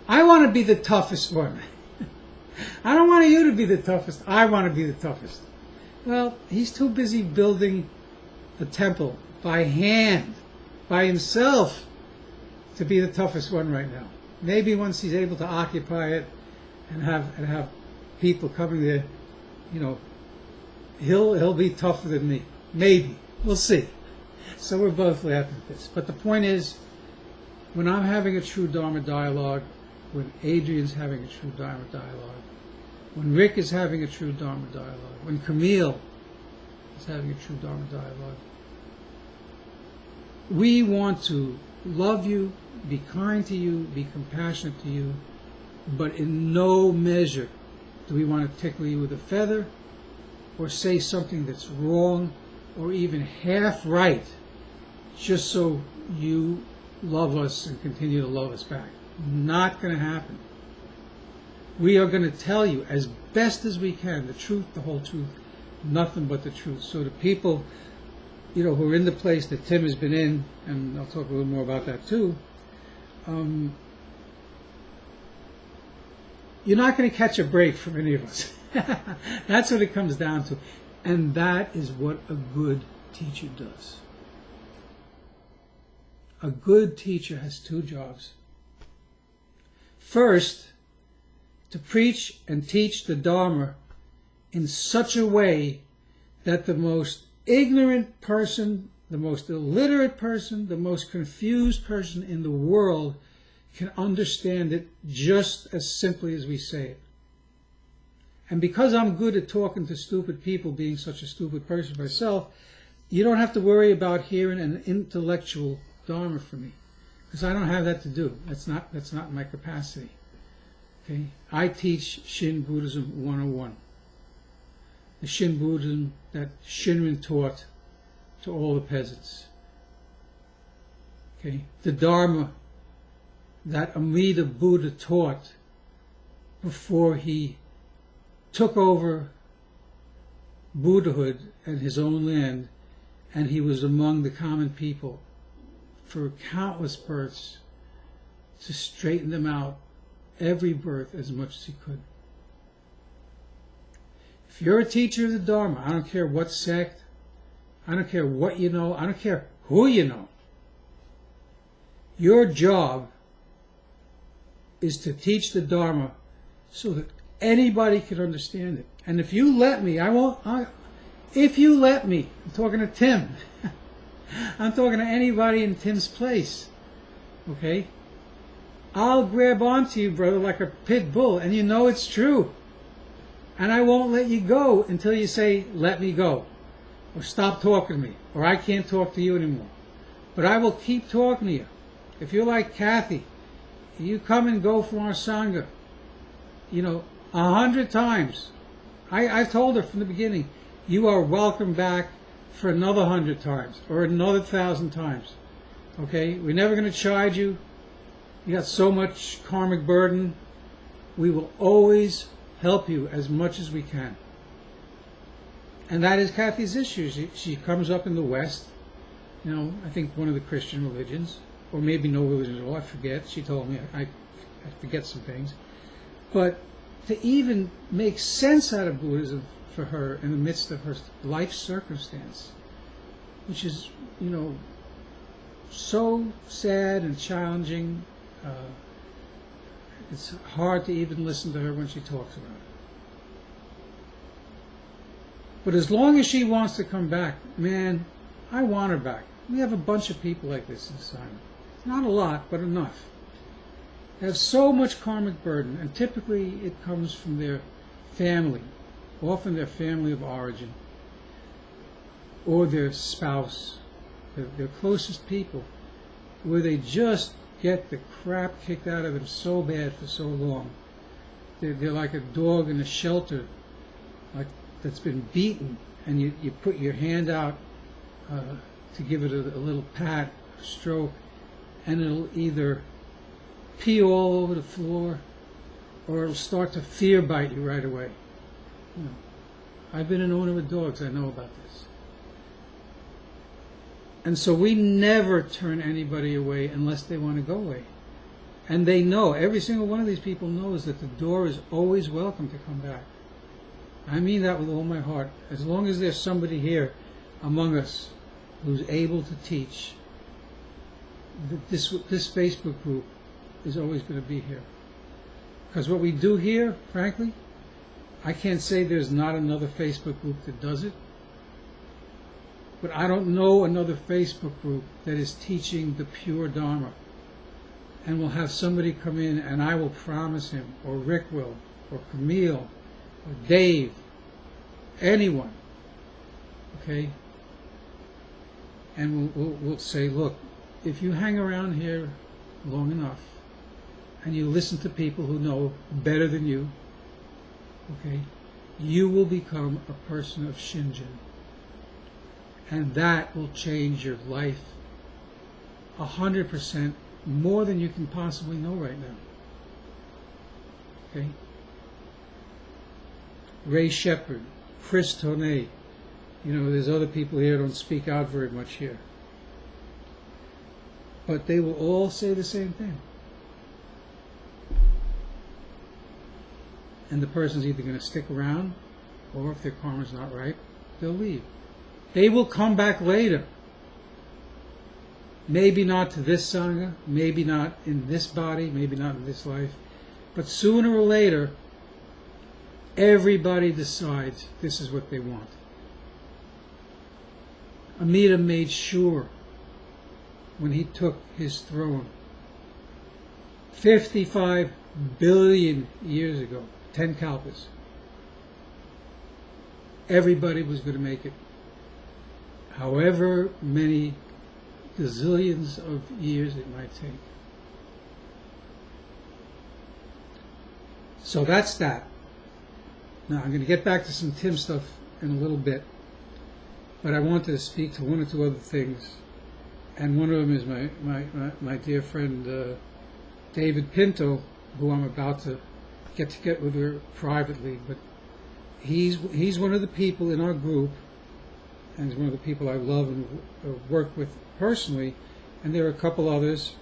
I want to be the toughest one. I don't want you to be the toughest. I want to be the toughest. Well, he's too busy building the temple by hand, by himself, to be the toughest one right now. Maybe once he's able to occupy it and have people coming there, he'll be tougher than me. Maybe. We'll see. So we're both laughing at this. But the point is, when I'm having a true Dharma dialogue, when Adrian's having a true Dharma dialogue, when Rick is having a true Dharma dialogue, when Camille is having a true Dharma dialogue, we want to love you, be kind to you, be compassionate to you, but in no measure do we want to tickle you with a feather or say something that's wrong or even half right just so you love us and continue to love us back. Not going to happen. We are going to tell you as best as we can the truth, the whole truth, nothing but the truth. So the people, who are in the place that Tim has been in, and I'll talk a little more about that too, you're not going to catch a break from any of us. That's what it comes down to. And that is what a good teacher does. A good teacher has two jobs. First, to preach and teach the Dharma in such a way that the most ignorant person, the most illiterate person, the most confused person in the world can understand it just as simply as we say it. And because I'm good at talking to stupid people, being such a stupid person myself, you don't have to worry about hearing an intellectual Dharma from me, because I don't have that to do. That's not my capacity. Okay? I teach Shin Buddhism 101. The Shin Buddhism that Shinjin taught to all the peasants. Okay? The Dharma that Amida Buddha taught before he took over Buddhahood and his own land, and he was among the common people for countless births to straighten them out every birth as much as he could. If you're a teacher of the Dharma, I don't care what sect, I don't care what you know, I don't care who you know, your job is to teach the Dharma so that anybody can understand it. And if you let me, if you let me, I'm talking to Tim, I'm talking to anybody in Tim's place, okay? I'll grab onto you, brother, like a pit bull, and you know it's true. And I won't let you go until you say, let me go, or stop talking to me, or I can't talk to you anymore. But I will keep talking to you. If you're like Kathy, you come and go from our Sangha, 100 times. I told her from the beginning, you are welcome back for another 100 times, or another 1,000 times. Okay? We're never going to charge you. You got so much karmic burden. We will always help you as much as we can. And that is Kathy's issue. She comes up in the West, I think one of the Christian religions, or maybe no religion at all, I forget. She told me, I forget some things. But to even make sense out of Buddhism for her in the midst of her life circumstance, which is, so sad and challenging, it's hard to even listen to her when she talks about it. But as long as she wants to come back, man, I want her back. We have a bunch of people like this in society. Not a lot, but enough. They have so much karmic burden, and typically it comes from their family, often their family of origin, or their spouse, their closest people, where they just get the crap kicked out of them so bad for so long. They're like a dog in a shelter, like that's been beaten, and you put your hand out to give it a little pat, a stroke, and it'll either pee all over the floor, or it'll start to fear bite you right away. I've been an owner with dogs, I know about this. And so we never turn anybody away unless they want to go away. And they know, every single one of these people knows that the door is always welcome to come back. I mean that with all my heart. As long as there's somebody here among us who's able to teach, this Facebook group is always going to be here. Because what we do here, frankly, I can't say there's not another Facebook group that does it, but I don't know another Facebook group that is teaching the pure Dharma. And we'll have somebody come in, and I will promise him, or Rick will, or Camille, or Dave, anyone, okay? And we'll say, look, if you hang around here long enough, and you listen to people who know better than you, okay, you will become a person of Shinjin. And that will change your life 100% more than you can possibly know right now. Okay? Ray Shepard, Chris Tornay. There's other people here who don't speak out very much here. But they will all say the same thing. And the person's either going to stick around, or if their karma's not right, they'll leave. They will come back later. Maybe not to this Sangha, maybe not in this body, maybe not in this life. But sooner or later, everybody decides this is what they want. Amida made sure, when he took his throne 55 billion years ago, 10 kalpas, everybody was going to make it. However many gazillions of years it might take. So that's that. Now I'm going to get back to some Tim stuff in a little bit, but I wanted to speak to one or two other things, and one of them is my dear friend David Pinto, who I'm about to get with her privately, but he's one of the people in our group, and he's one of the people I love and work with personally, and there are a couple others,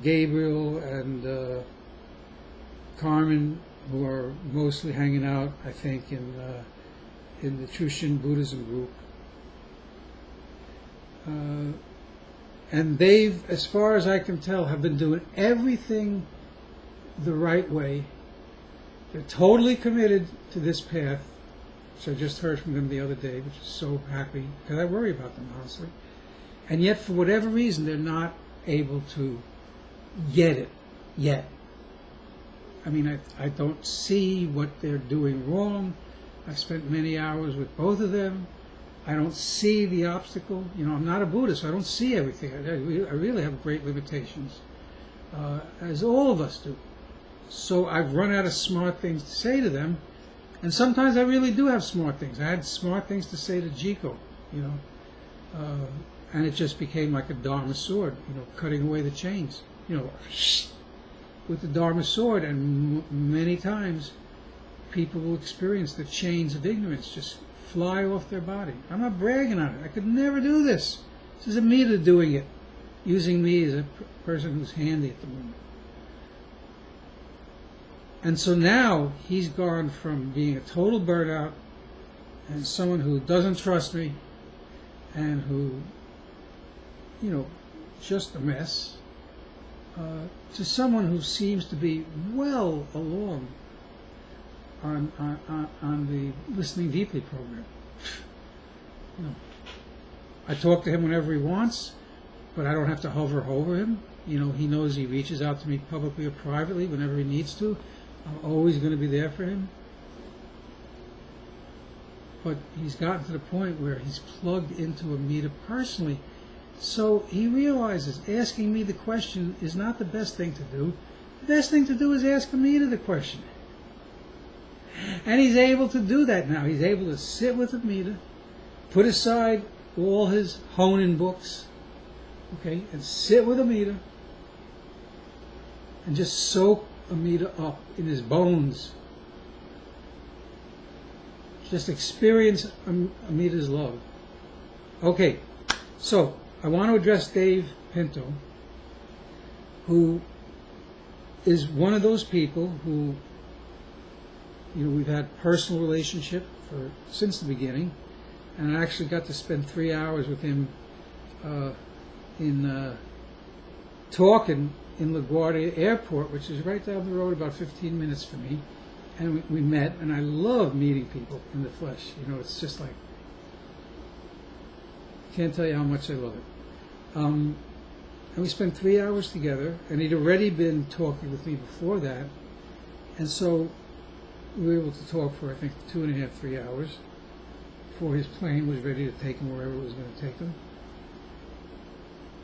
Gabriel and Carmen, who are mostly hanging out, I think, in the True Shin Buddhism group. And they've, as far as I can tell, have been doing everything the right way. They're totally committed to this path, which I just heard from them the other day, which is so happy, because I worry about them, honestly. And yet, for whatever reason, they're not able to get it yet. I mean, I don't see what they're doing wrong. I've spent many hours with both of them. I don't see the obstacle. I'm not a Buddhist, so I don't see everything. I really have great limitations, as all of us do. So I've run out of smart things to say to them, and sometimes I really do have smart things. I had smart things to say to Jiko, and it just became like a Dharma sword, cutting away the chains, with the Dharma sword, and many times people will experience the chains of ignorance just fly off their body. I'm not bragging on it. I could never do this. This is Amida doing it, using me as a person who's handy at the moment. And so now he's gone from being a total burnout and someone who doesn't trust me and who, just a mess, to someone who seems to be well along on the Listening Deeply program. I talk to him whenever he wants, but I don't have to hover over him. He knows he reaches out to me publicly or privately whenever he needs to. I'm always going to be there for him. But he's gotten to the point where he's plugged into Amida personally. So he realizes asking me the question is not the best thing to do. The best thing to do is ask Amida the question. And he's able to do that now. He's able to sit with Amida, put aside all his Honin books, and sit with Amida and just soak Amida up in his bones. Just experience Amida's love. Okay, so I want to address Dave Pinto, who is one of those people who, we've had personal relationship since the beginning, and I actually got to spend 3 hours with him talking in LaGuardia Airport, which is right down the road, about 15 minutes from me. And we met, and I love meeting people in the flesh. It's just like, can't tell you how much I love it. And we spent 3 hours together, and he'd already been talking with me before that. And so we were able to talk for, I think, 2.5, 3 hours before his plane was ready to take him wherever it was going to take him.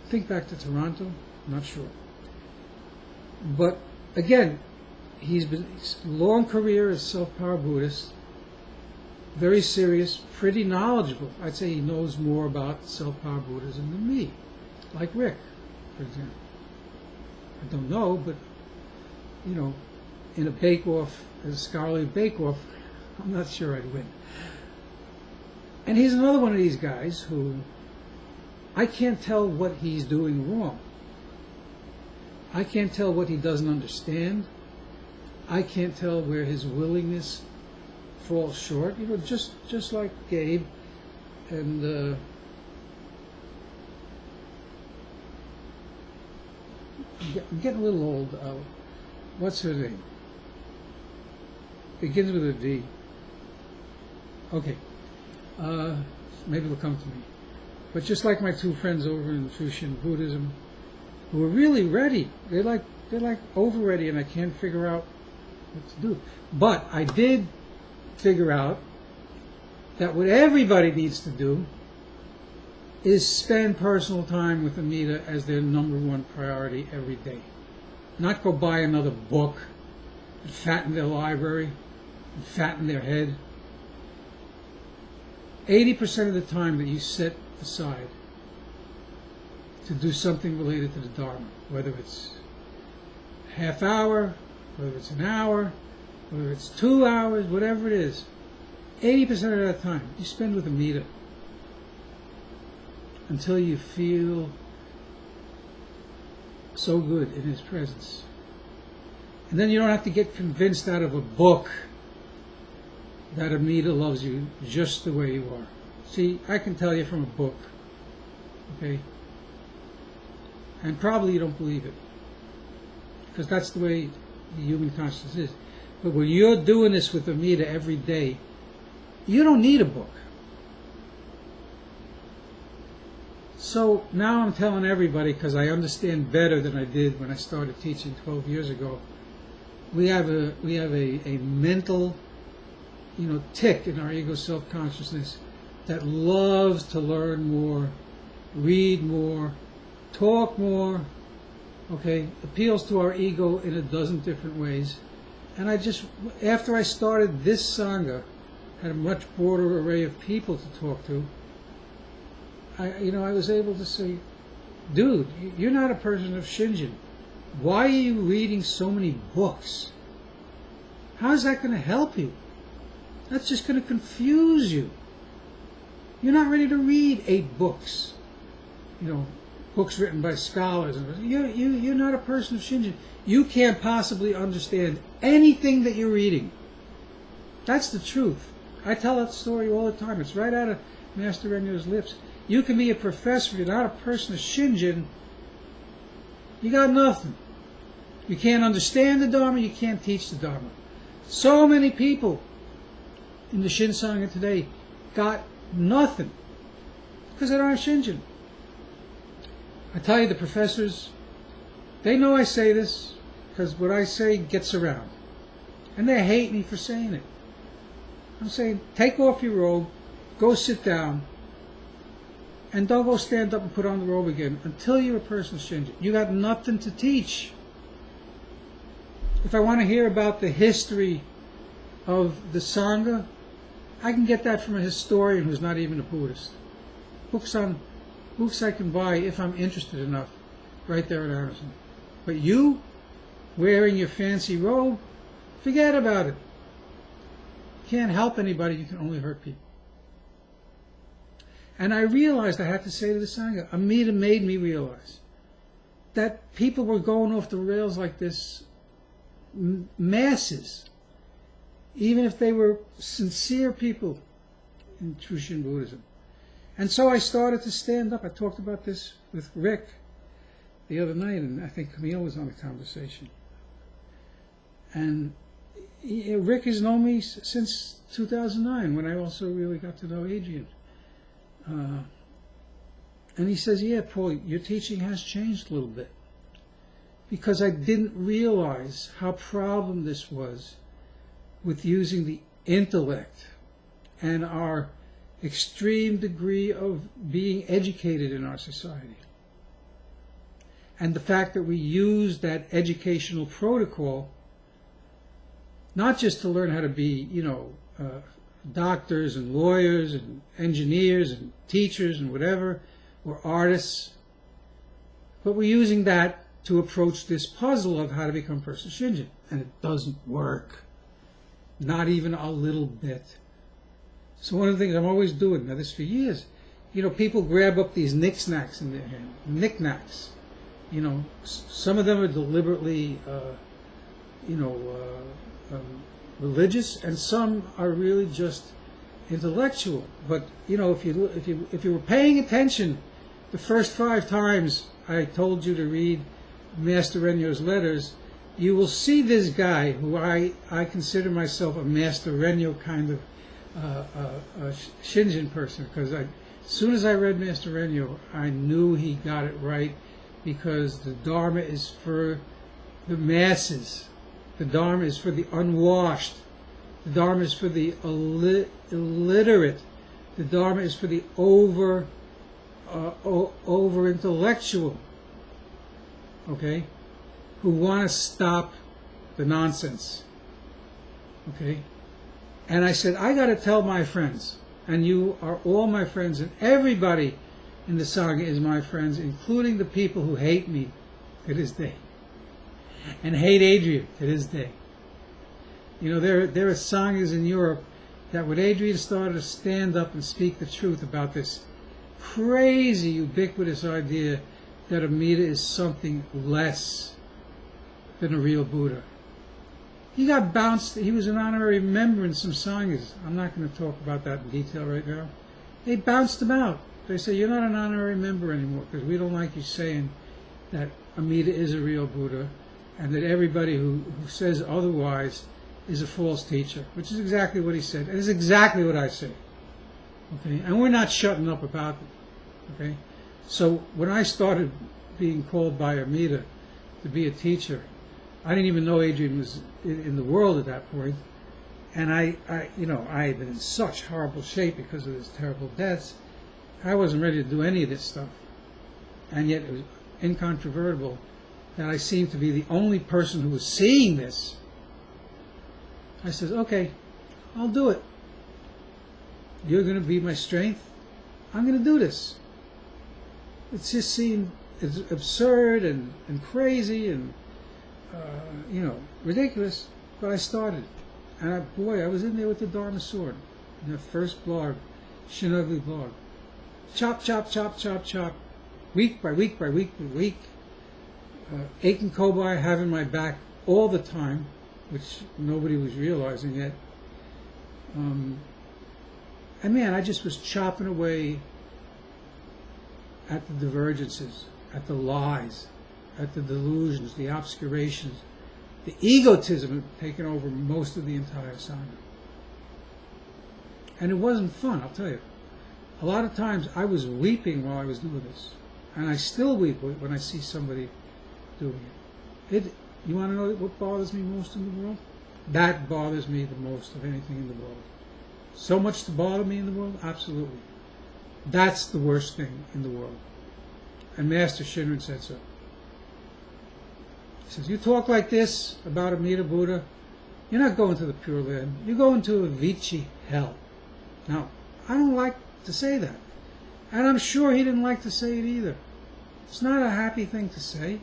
I think back to Toronto, I'm not sure. But again, he's been long career as self-power Buddhist, very serious, pretty knowledgeable. I'd say he knows more about self-power Buddhism than me, like Rick, for example. I don't know, but in a bake-off, as a scholarly bake-off, I'm not sure I'd win. And he's another one of these guys who I can't tell what he's doing wrong. I can't tell what he doesn't understand. I can't tell where his willingness falls short. You know, just like Gabe and I'm getting a little old. What's her name? Begins with a V. Okay. Maybe it'll come to me. But just like my two friends over in True Shin Buddhism, who are really ready. They're like over ready, and I can't figure out what to do. But I did figure out that what everybody needs to do is spend personal time with Amida as their number one priority every day. Not go buy another book and fatten their library and fatten their head. 80% of the time that you set aside to do something related to the Dharma, whether it's a half hour, whether it's an hour, whether it's 2 hours, whatever it is, 80% of that time you spend with Amida until you feel so good in his presence. And then you don't have to get convinced out of a book that Amida loves you just the way you are. See, I can tell you from a book, okay? And probably you don't believe it, because that's the way the human consciousness is. But when you're doing this with Amida every day, you don't need a book. So now I'm telling everybody, because I understand better than I did when I started teaching 12 years ago, we have a mental, tick in our ego self-consciousness that loves to learn more, read more, talk more, okay, appeals to our ego in a dozen different ways. And after I started this Sangha, had a much broader array of people to talk to, I was able to say, dude, you're not a person of Shinjin. Why are you reading so many books? How is that going to help you? That's just going to confuse you. You're not ready to read 8 books. Books written by scholars. You're not a person of Shinjin. You can't possibly understand anything that you're reading. That's the truth. I tell that story all the time. It's right out of Master Rennyo's lips. You can be a professor. You're not a person of Shinjin. You got nothing. You can't understand the Dharma. You can't teach the Dharma. So many people in the Shin Sangha today got nothing because they don't have Shinjin. I tell you, the professors, they know I say this because what I say gets around. And they hate me for saying it. I'm saying, take off your robe, go sit down, and don't go stand up and put on the robe again until you're a person of Shinjin. You got nothing to teach. If I want to hear about the history of the Sangha, I can get that from a historian who's not even a Buddhist. Books I can buy if I'm interested enough, right there at Amazon. But you, wearing your fancy robe, forget about it. You can't help anybody, you can only hurt people. And I realized I had to say to the Sangha, Amida made me realize that people were going off the rails like this, masses, even if they were sincere people in True Shin Buddhism. And so I started to stand up. I talked about this with Rick the other night, and I think Camille was on the conversation. And Rick has known me since 2009, when I also really got to know Adrian. And he says, yeah, Paul, your teaching has changed a little bit. Because I didn't realize how problem this was with using the intellect and our extreme degree of being educated in our society. And the fact that we use that educational protocol not just to learn how to be, doctors and lawyers and engineers and teachers and whatever, or artists, but we're using that to approach this puzzle of how to become person Shinjin. And it doesn't work. Not even a little bit. So one of the things I'm always doing, now this for years, people grab up these knickknacks in their hand. Knickknacks. Some of them are deliberately, religious, and some are really just intellectual. But if you were paying attention the first 5 times I told you to read Master Rennyo's letters, you will see this guy who I consider myself a Master Rennyo kind of a Shinjin person, because as soon as I read Master Rennyo, I knew he got it right, because the Dharma is for the masses. The Dharma is for the unwashed. The Dharma is for the illiterate. The Dharma is for the over intellectual. Okay? Who want to stop the nonsense. Okay? And I said, I got to tell my friends, and you are all my friends, and everybody in the Sangha is my friends, including the people who hate me to this day, and hate Adrian to this day. There are Sanghas in Europe that when Adrian started to stand up and speak the truth about this crazy, ubiquitous idea that Amida is something less than a real Buddha. He got bounced. He was an honorary member in some Sanghas. I'm not going to talk about that in detail right now. They bounced him out. They say, you're not an honorary member anymore because we don't like you saying that Amida is a real Buddha and that everybody who says otherwise is a false teacher, which is exactly what he said. And it's exactly what I say. Okay? And we're not shutting up about it. Okay? So when I started being called by Amida to be a teacher, I didn't even know Adrian was in the world at that point, and I had been in such horrible shape because of his terrible deaths. I wasn't ready to do any of this stuff, and yet it was incontrovertible that I seemed to be the only person who was seeing this. I said, okay, I'll do it. You're going to be my strength. I'm going to do this. It just seemed absurd and crazy and ridiculous, but I started. And I was in there with the Dharma sword in the first blog, Shin Ugly blog. Chop, chop, chop, chop, chop. Week by week by week by week. Aiken Kobai having my back all the time, which nobody was realizing yet. And man, I just was chopping away at the divergences, at the lies, at the delusions, the obscurations, the egotism had taken over most of the entire Sangha. And it wasn't fun, I'll tell you. A lot of times I was weeping while I was doing this. And I still weep when I see somebody doing it. You want to know what bothers me most in the world? That bothers me the most of anything in the world. So much to bother me in the world? Absolutely. That's the worst thing in the world. And Master Shinrin said so. He says, you talk like this about Amida Buddha, you're not going to the Pure Land. You're going to a Vichy hell. Now, I don't like to say that. And I'm sure he didn't like to say it either. It's not a happy thing to say.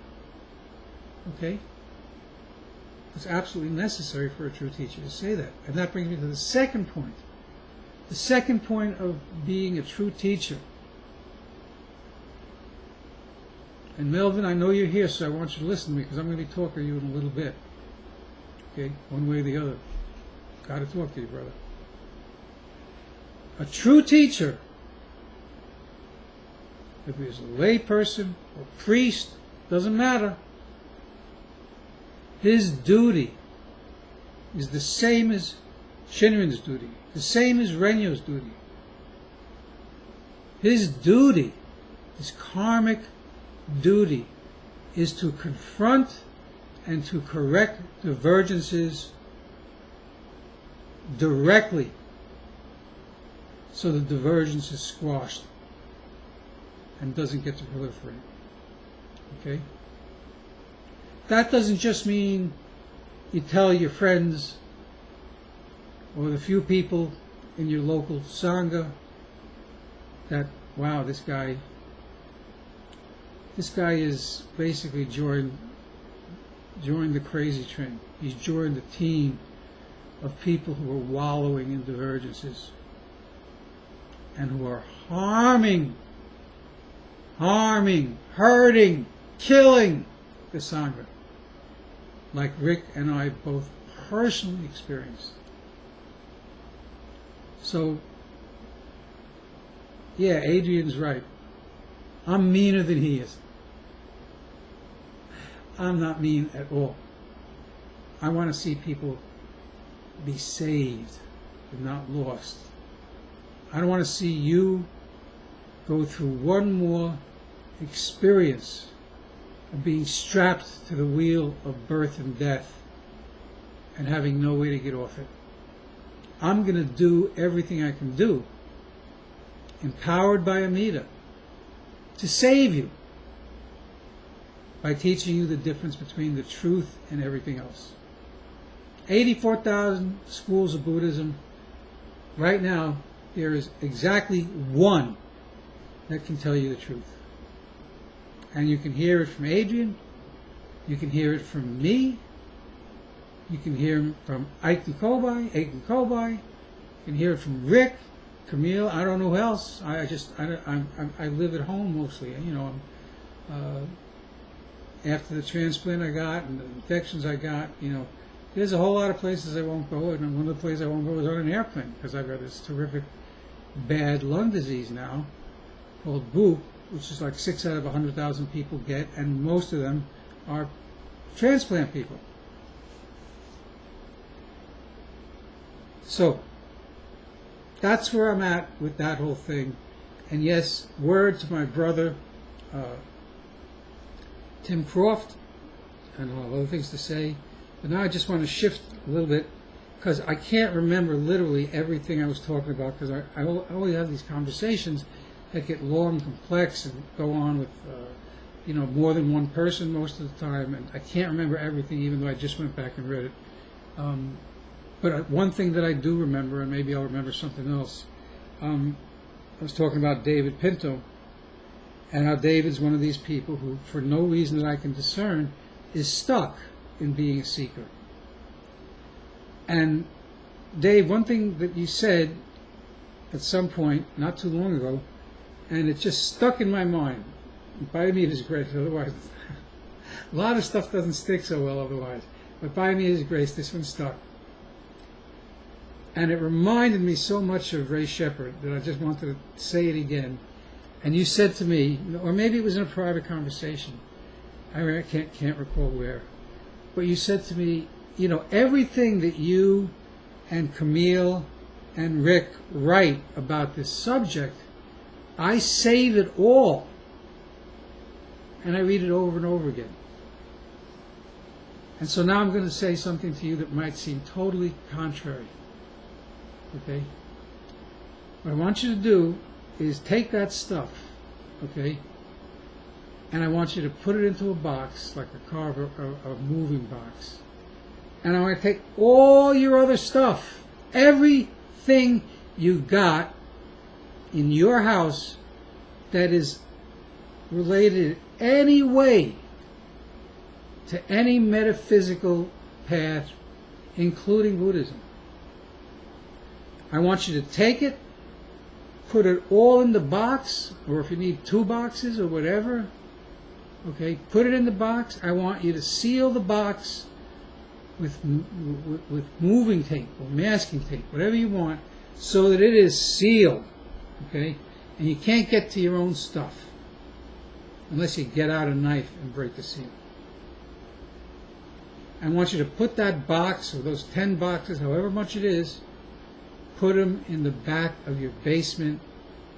Okay? It's absolutely necessary for a true teacher to say that. And that brings me to the second point. The second point of being a true teacher. And Melvin, I know you're here, so I want you to listen to me because I'm going to be talking to you in a little bit. Okay? One way or the other. Got to talk to you, brother. A true teacher, if he's a lay person or priest, doesn't matter. His duty is the same as Shinrin's duty, the same as Rennyo's duty. His duty, his karmic duty, is to confront and to correct divergences directly so the divergence is squashed and doesn't get to proliferate. Okay? That doesn't just mean you tell your friends or the few people in your local Sangha that, wow, this guy is basically joined the crazy train. He's joined the team of people who are wallowing in divergences and who are harming, hurting, killing the Sangha, like Rick and I both personally experienced. So, yeah, Adrian's right. I'm meaner than he is. I'm not mean at all. I want to see people be saved and not lost. I don't want to see you go through one more experience of being strapped to the wheel of birth and death and having no way to get off it. I'm going to do everything I can do, empowered by Amida, to save you by teaching you the difference between the truth and everything else. 84,000 schools of Buddhism. Right now, there is exactly one that can tell you the truth. And you can hear it from Adrian, you can hear it from me, you can hear it from Aiken Kobai, you can hear it from Rick, Camille, I don't know who else. I live at home mostly. You know, after the transplant I got and the infections I got, you know, there's a whole lot of places I won't go, and one of the places I won't go is on an airplane because I've got this terrific bad lung disease now called BOOP, which is like 6 out of 100,000 people get, and most of them are transplant people. So that's where I'm at with that whole thing. And yes, word to my brother Tim Croft, and I'll have other things to say, but now I just want to shift a little bit because I can't remember literally everything I was talking about, because I always have these conversations that get long, complex, and go on with you know, more than one person most of the time, and I can't remember everything, even though I just went back and read it. But one thing that I do remember, and maybe I'll remember something else, I was talking about David Pinto, and how David's one of these people who, for no reason that I can discern, is stuck in being a seeker. And Dave, one thing that you said at some point, not too long ago, and it just stuck in my mind. By me it is grace, otherwise a lot of stuff doesn't stick so well otherwise. But by me it is grace, this one stuck. And it reminded me so much of Ray Shepard that I just wanted to say it again. And you said to me, or maybe it was in a private conversation, I can't recall where, but you said to me, you know, everything that you and Camille and Rick write about this subject, I save it all and I read it over and over again. And so now I'm going to say something to you that might seem totally contrary. Okay? What I want you to do is take that stuff, okay, and I want you to put it into a box, like a car, a moving box. And I want to take all your other stuff, everything you got in your house that is related in any way to any metaphysical path, including Buddhism. I want you to take it, put it all in the box, or if you need 2 boxes or whatever, okay, put it in the box. I want you to seal the box with moving tape or masking tape, whatever you want, so that it is sealed, okay? And you can't get to your own stuff unless you get out a knife and break the seal. I want you to put that box, or those 10 boxes, however much it is, put them in the back of your basement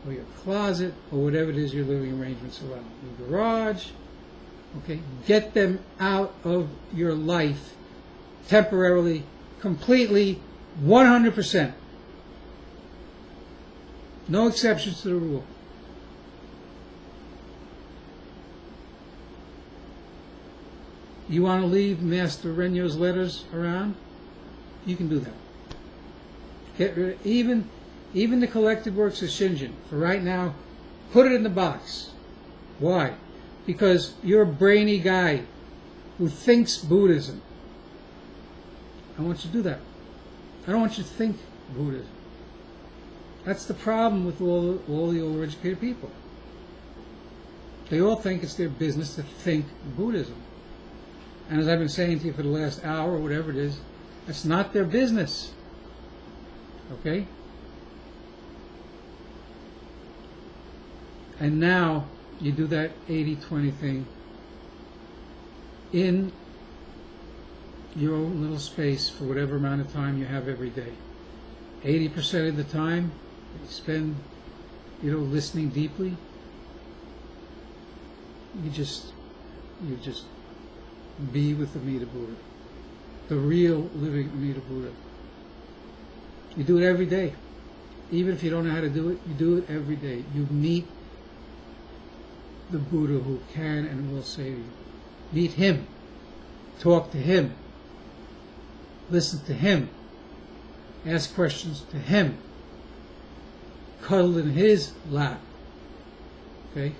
or your closet or whatever it is your living arrangements allow. Your garage, okay? Get them out of your life temporarily, completely, 100%. No exceptions to the rule. You want to leave Master Rennyo's letters around? You can do that. Get rid of even the collected works of Shinjin. For right now, put it in the box. Why? Because you're a brainy guy who thinks Buddhism. I want you to do that. I don't want you to think Buddhism. That's the problem with all the overeducated people. They all think it's their business to think Buddhism. And as I've been saying to you for the last hour, or whatever it is, it's not their business. Okay? And now you do that 80-20 thing in your own little space for whatever amount of time you have every day. 80% of the time you spend, listening deeply. You just be with Amida Buddha, the real living Amida Buddha. You do it every day. Even if you don't know how to do it, you do it every day. You meet the Buddha who can and will save you. Meet him. Talk to him. Listen to him. Ask questions to him. Cuddle in his lap. Okay?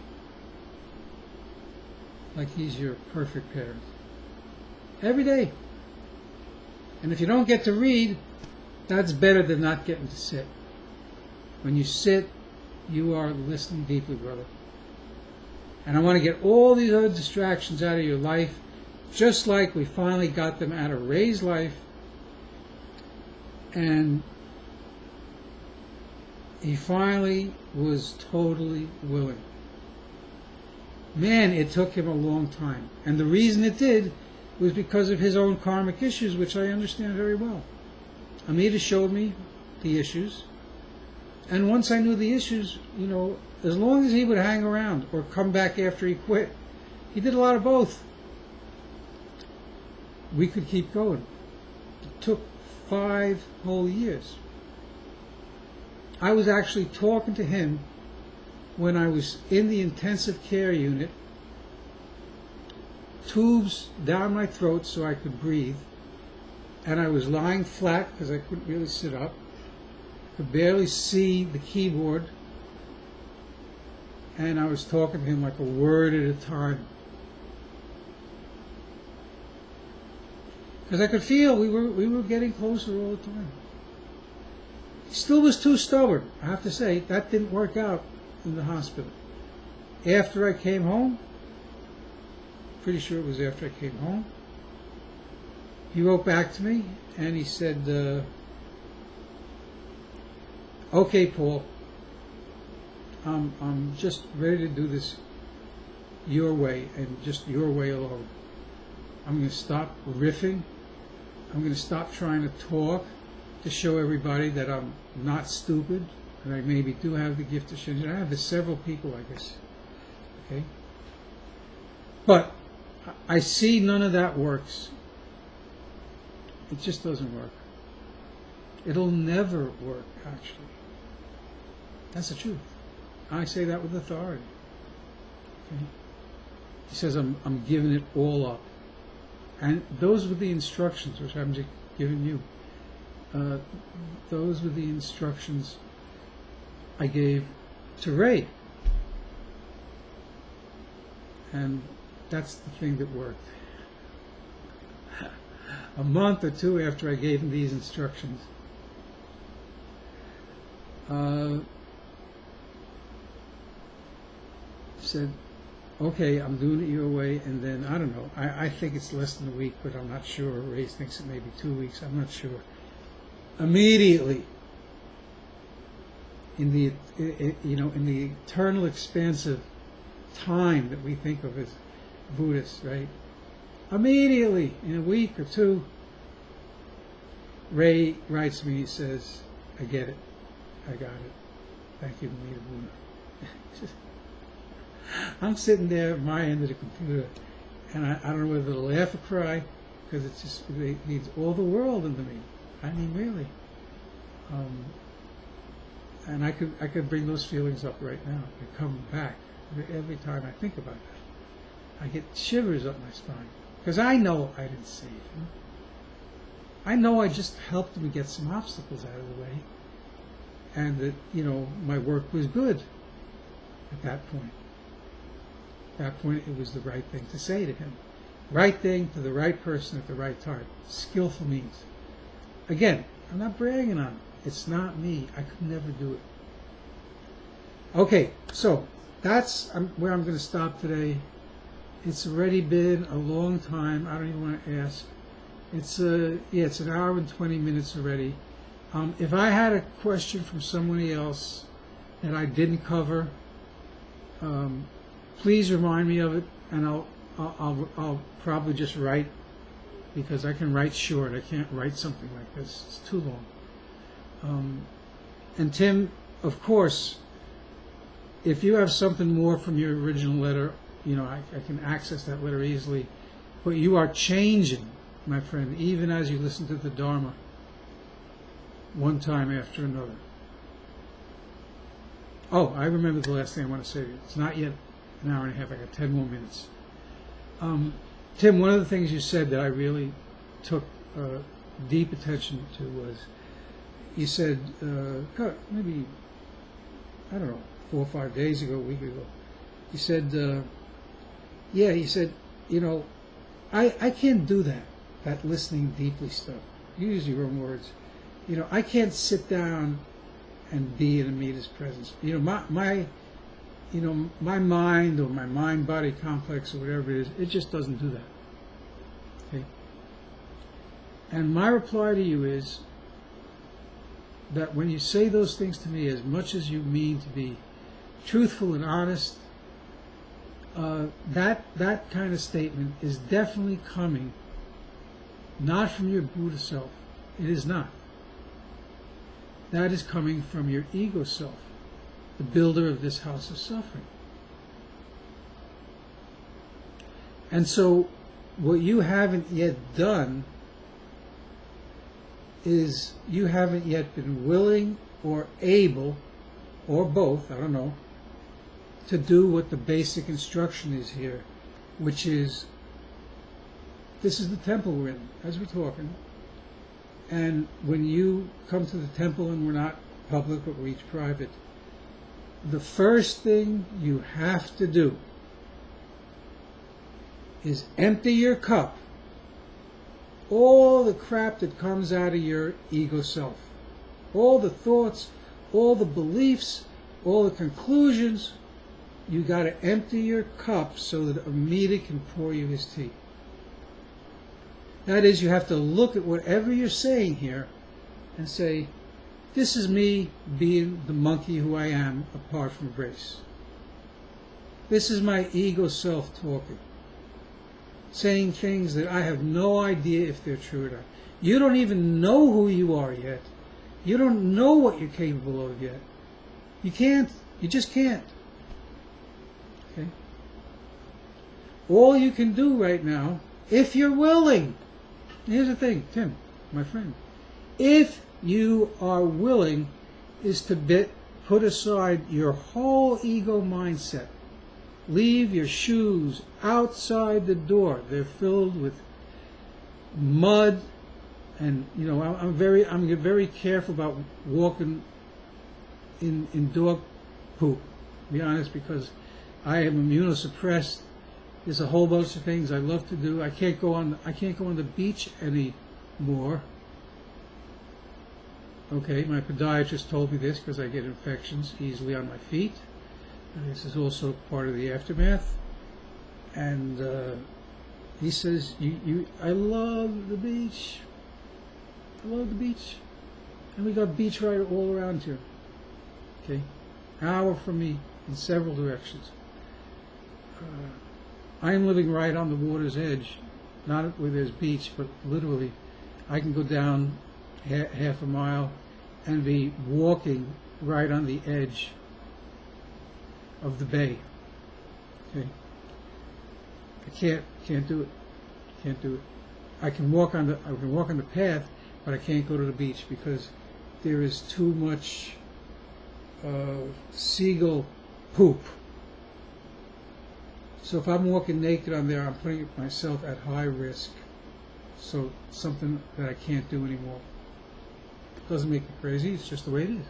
Like he's your perfect parent. Every day. And if you don't get to read, that's better than not getting to sit. When you sit, you are listening deeply, brother. And I want to get all these other distractions out of your life, just like we finally got them out of Ray's life. And he finally was totally willing. Man, it took him a long time. And the reason it did was because of his own karmic issues, which I understand very well. Amida showed me the issues. And once I knew the issues, as long as he would hang around or come back after he quit, he did a lot of both. We could keep going. It took 5 whole years. I was actually talking to him when I was in the intensive care unit, tubes down my throat so I could breathe, and I was lying flat because I couldn't really sit up. I could barely see the keyboard, and I was talking to him like a word at a time. Because I could feel we were getting closer all the time. He still was too stubborn, I have to say. That didn't work out in the hospital. After I came home, pretty sure it was after I came home, he wrote back to me and he said, okay, Paul, I'm just ready to do this your way and just your way alone. I'm going to stop riffing. I'm going to stop trying to talk to show everybody that I'm not stupid and I maybe do have the gift of Shinjin. I have several people like this. Okay? But I see none of that works. It just doesn't work. It'll never work, actually. That's the truth. I say that with authority. Okay? He says, I'm giving it all up. And those were the instructions which I'm just giving you. Those were the instructions I gave to Ray. And that's the thing that worked. A month or two after I gave him these instructions, said, okay, I'm doing it your way, and then, I don't know, I think it's less than a week, but I'm not sure. Ray thinks it may be 2 weeks, I'm not sure. Immediately, in the eternal expansive time that we think of as Buddhists, right? Immediately, in a week or two, Ray writes me, he says, I get it. I got it. Thank you, Amida Buddha. I'm sitting there at my end of the computer, and I don't know whether to laugh or cry, because it means all the world into me. I mean, really. And I could bring those feelings up right now. They come back every time I think about that. I get shivers up my spine. Because I know I didn't save him. I know I just helped him get some obstacles out of the way. And that, my work was good at that point. At that point, it was the right thing to say to him. Right thing to the right person at the right time. Skillful means. Again, I'm not bragging on it. It's not me. I could never do it. Okay, so that's where I'm going to stop today. It's already been a long time. I don't even want to ask. It's it's an hour and 20 minutes already. If I had a question from somebody else that I didn't cover, please remind me of it, and I'll probably just write, because I can write short. I can't write something like this. It's too long. And Tim, of course, if you have something more from your original letter, I can access that letter easily. But you are changing, my friend, even as you listen to the Dharma, one time after another. Oh, I remember the last thing I want to say to you. It's not yet an hour and a half. I got 10 more minutes. Tim, one of the things you said that I really took deep attention to was, you said, maybe, I don't know, 4 or 5 days ago, a week ago, you said, I can't do that listening deeply stuff. You use your own words. I can't sit down and be in Amida's presence. My mind, or my mind-body complex, or whatever it is, it just doesn't do that. Okay? And my reply to you is that when you say those things to me, as much as you mean to be truthful and honest, that kind of statement is definitely coming not from your Buddha self. It is not. That is coming from your ego self, the builder of this house of suffering. And so what you haven't yet done is you haven't yet been willing or able, or both, I don't know, to do what the basic instruction is here, which is, this is the temple we're in, as we're talking. And when you come to the temple, and we're not public, but we're each private, the first thing you have to do is empty your cup, all the crap that comes out of your ego self, all the thoughts, all the beliefs, all the conclusions. You got to empty your cup so that Amida can pour you his tea. That is, you have to look at whatever you're saying here and say, this is me being the monkey who I am apart from grace. This is my ego self talking, saying things that I have no idea if they're true or not. You don't even know who you are yet. You don't know what you're capable of yet. You can't. You just can't. Okay? All you can do right now, if you're willing, here's the thing, Tim, my friend, if you are willing, is to put aside your whole ego mindset. Leave your shoes outside the door. They're filled with mud, and I'm very careful about walking in dog poop, to be honest, because I am immunosuppressed. There's a whole bunch of things I love to do. I can't go on the beach anymore. Okay, my podiatrist told me this because I get infections easily on my feet. This is also part of the aftermath. And he says, I love the beach. I love the beach. And we got beach right all around here. Okay, an hour from me in several directions. I'm living right on the water's edge, not where there's beach, but literally I can go down half a mile and be walking right on the edge of the bay. Okay, I can't do it. Can't do it. I can walk on the path, but I can't go to the beach because there is too much seagull poop. So if I'm walking naked on there, I'm putting myself at high risk. So something that I can't do anymore. Doesn't make me crazy, it's just the way it is.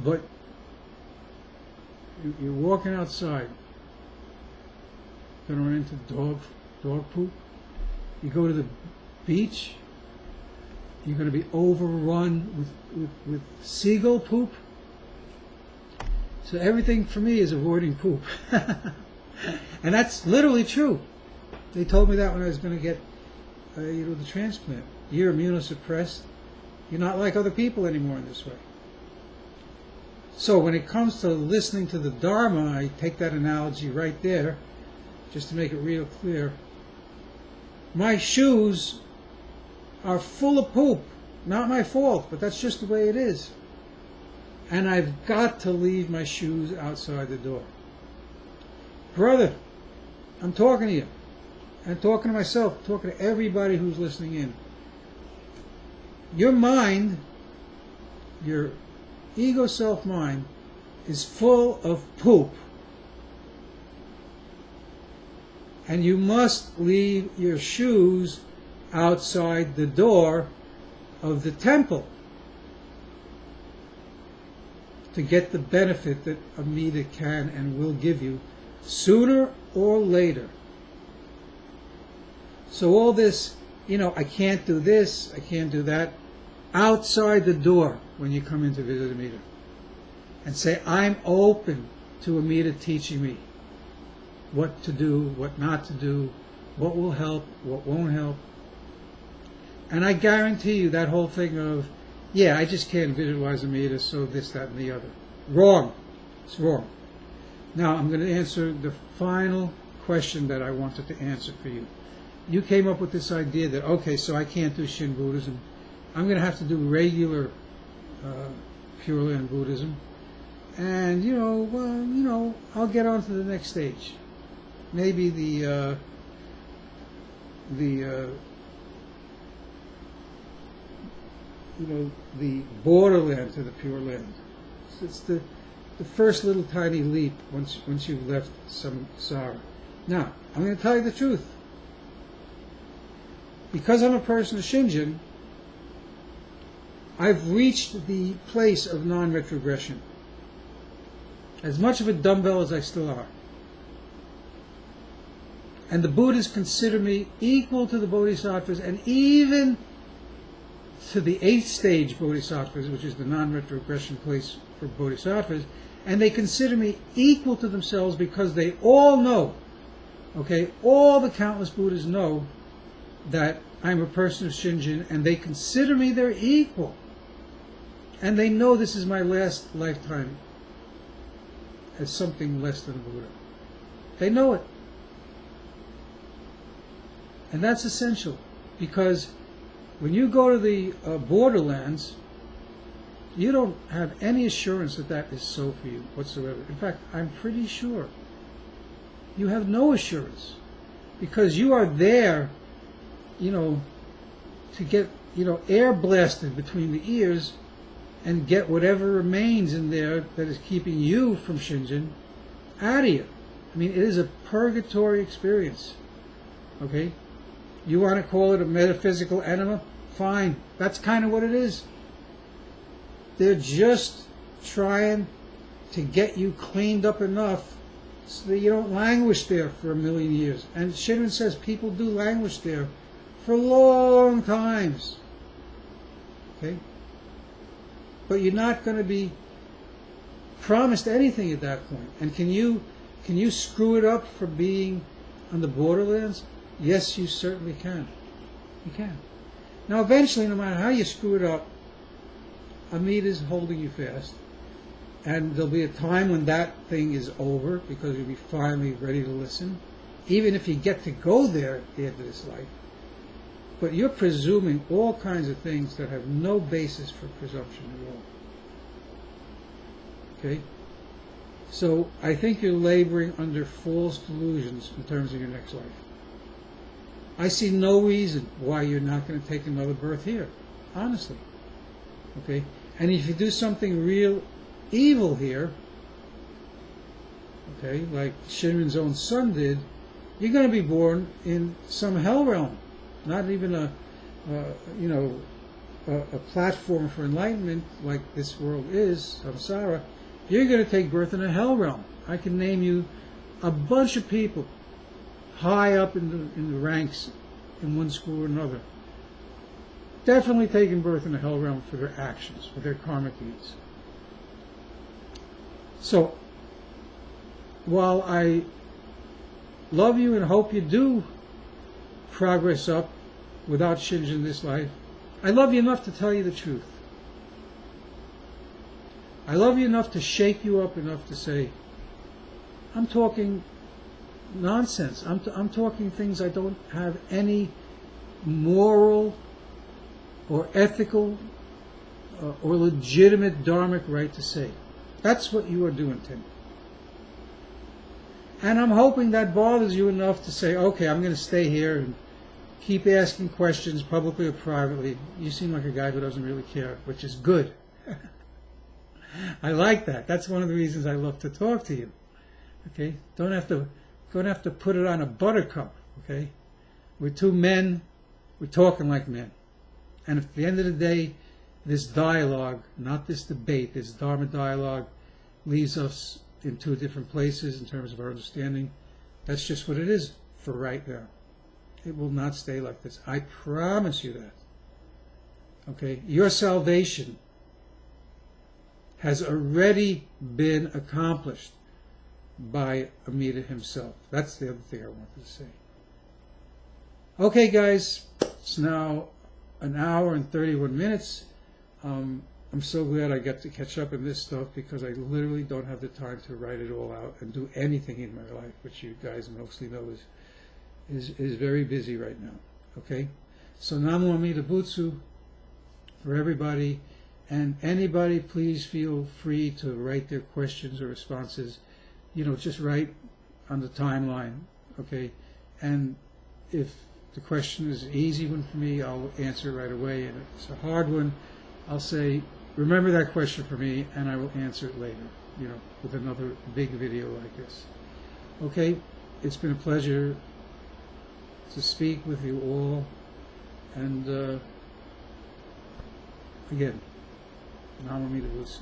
But you're walking outside, you're going to run into dog poop. You go to beach. You're going to be overrun with seagull poop. So everything for me is avoiding poop. And that's literally true. They told me that when I was going to get the transplant. You're immunosuppressed. You're not like other people anymore in this way. So when it comes to listening to the Dharma, I take that analogy right there, just to make it real clear. My shoes are full of poop. Not my fault, but that's just the way it is. And I've got to leave my shoes outside the door. Brother, I'm talking to you. I'm talking to myself, talking to everybody who's listening in. Your mind, your ego self mind, is full of poop. And you must leave your shoes outside the door of the temple to get the benefit that Amida can and will give you sooner or later. So all this, I can't do this, I can't do that, outside the door when you come in to visit Amida. And say, I'm open to Amida teaching me what to do, what not to do, what will help, what won't help. And I guarantee you that whole thing of, I just can't visualize Amida, so this, that, and the other. Wrong. It's wrong. Now, I'm going to answer the final question that I wanted to answer for you. You came up with this idea that, okay, so I can't do Shin Buddhism. I'm going to have to do regular Pure Land Buddhism. And, I'll get on to the next stage. Maybe the borderland to the Pure Land. It's the first little tiny leap once you've left samsara. Now, I'm going to tell you the truth. Because I'm a person of Shinjin, I've reached the place of non-retrogression. As much of a dumbbell as I still are. And the Buddhists consider me equal to the Bodhisattvas and even to the 8th stage Bodhisattvas, which is the non-retrogression place for Bodhisattvas, and they consider me equal to themselves because they all know, all the countless Buddhas know that I'm a person of Shinjin, and they consider me their equal. And they know this is my last lifetime as something less than a Buddha. They know it. And that's essential, because when you go to the borderlands, you don't have any assurance that that is so for you whatsoever. In fact, I'm pretty sure you have no assurance, because you are there, to get, air blasted between the ears and get whatever remains in there that is keeping you from Shinjin out of you. I mean, it is a purgatory experience. Okay? You want to call it a metaphysical enema? Fine. That's kind of what it is. They're just trying to get you cleaned up enough so that you don't languish there for a million years. And Shinjin says people do languish there for long times. Okay? But you're not going to be promised anything at that point. And can you screw it up for being on the borderlands? Yes, you certainly can. You can. Now, eventually, no matter how you screw it up, Amida's holding you fast. And there'll be a time when that thing is over, because you'll be finally ready to listen, even if you get to go there at the end of this life. But you're presuming all kinds of things that have no basis for presumption at all. Okay? So I think you're laboring under false delusions in terms of your next life. I see no reason why you're not going to take another birth here. Honestly. Okay? And if you do something real evil here, okay, like Shinrin's own son did, you're going to be born in some hell realm. Not even a platform for enlightenment like this world is, samsara. You're going to take birth in a hell realm. I can name you a bunch of people high up in the ranks in one school or another definitely taken birth in the hell realm for their actions, for their karmic deeds. So, while I love you and hope you do progress up without Shinjin this life, I love you enough to tell you the truth. I love you enough to shake you up enough to say, I'm talking nonsense. I'm talking things I don't have any moral or ethical or legitimate dharmic right to say. That's what you are doing, Tim. And I'm hoping that bothers you enough to say, okay, I'm going to stay here and keep asking questions publicly or privately. You seem like a guy who doesn't really care, which is good. I like that. That's one of the reasons I love to talk to you. Okay? Don't have to put it on a buttercup. Okay? We're two men. We're talking like men. And at the end of the day, this dialogue, not this debate, this Dharma dialogue, leaves us in two different places in terms of our understanding. That's just what it is for right now. It will not stay like this. I promise you that. Okay? Your salvation has already been accomplished by Amida himself. That's the other thing I wanted to say. Okay, guys, it's now an hour and 31 minutes. I'm so glad I get to catch up in this stuff because I literally don't have the time to write it all out and do anything in my life, which you guys mostly know is very busy right now. Okay? So Namo Amida Butsu for everybody. And anybody, please feel free to write their questions or responses. Just write on the timeline, okay? And if the question is an easy one for me, I'll answer it right away. And if it's a hard one, I'll say, remember that question for me, and I will answer it later, with another big video like this. Okay? It's been a pleasure to speak with you all. And again, Namo Amida Butsu.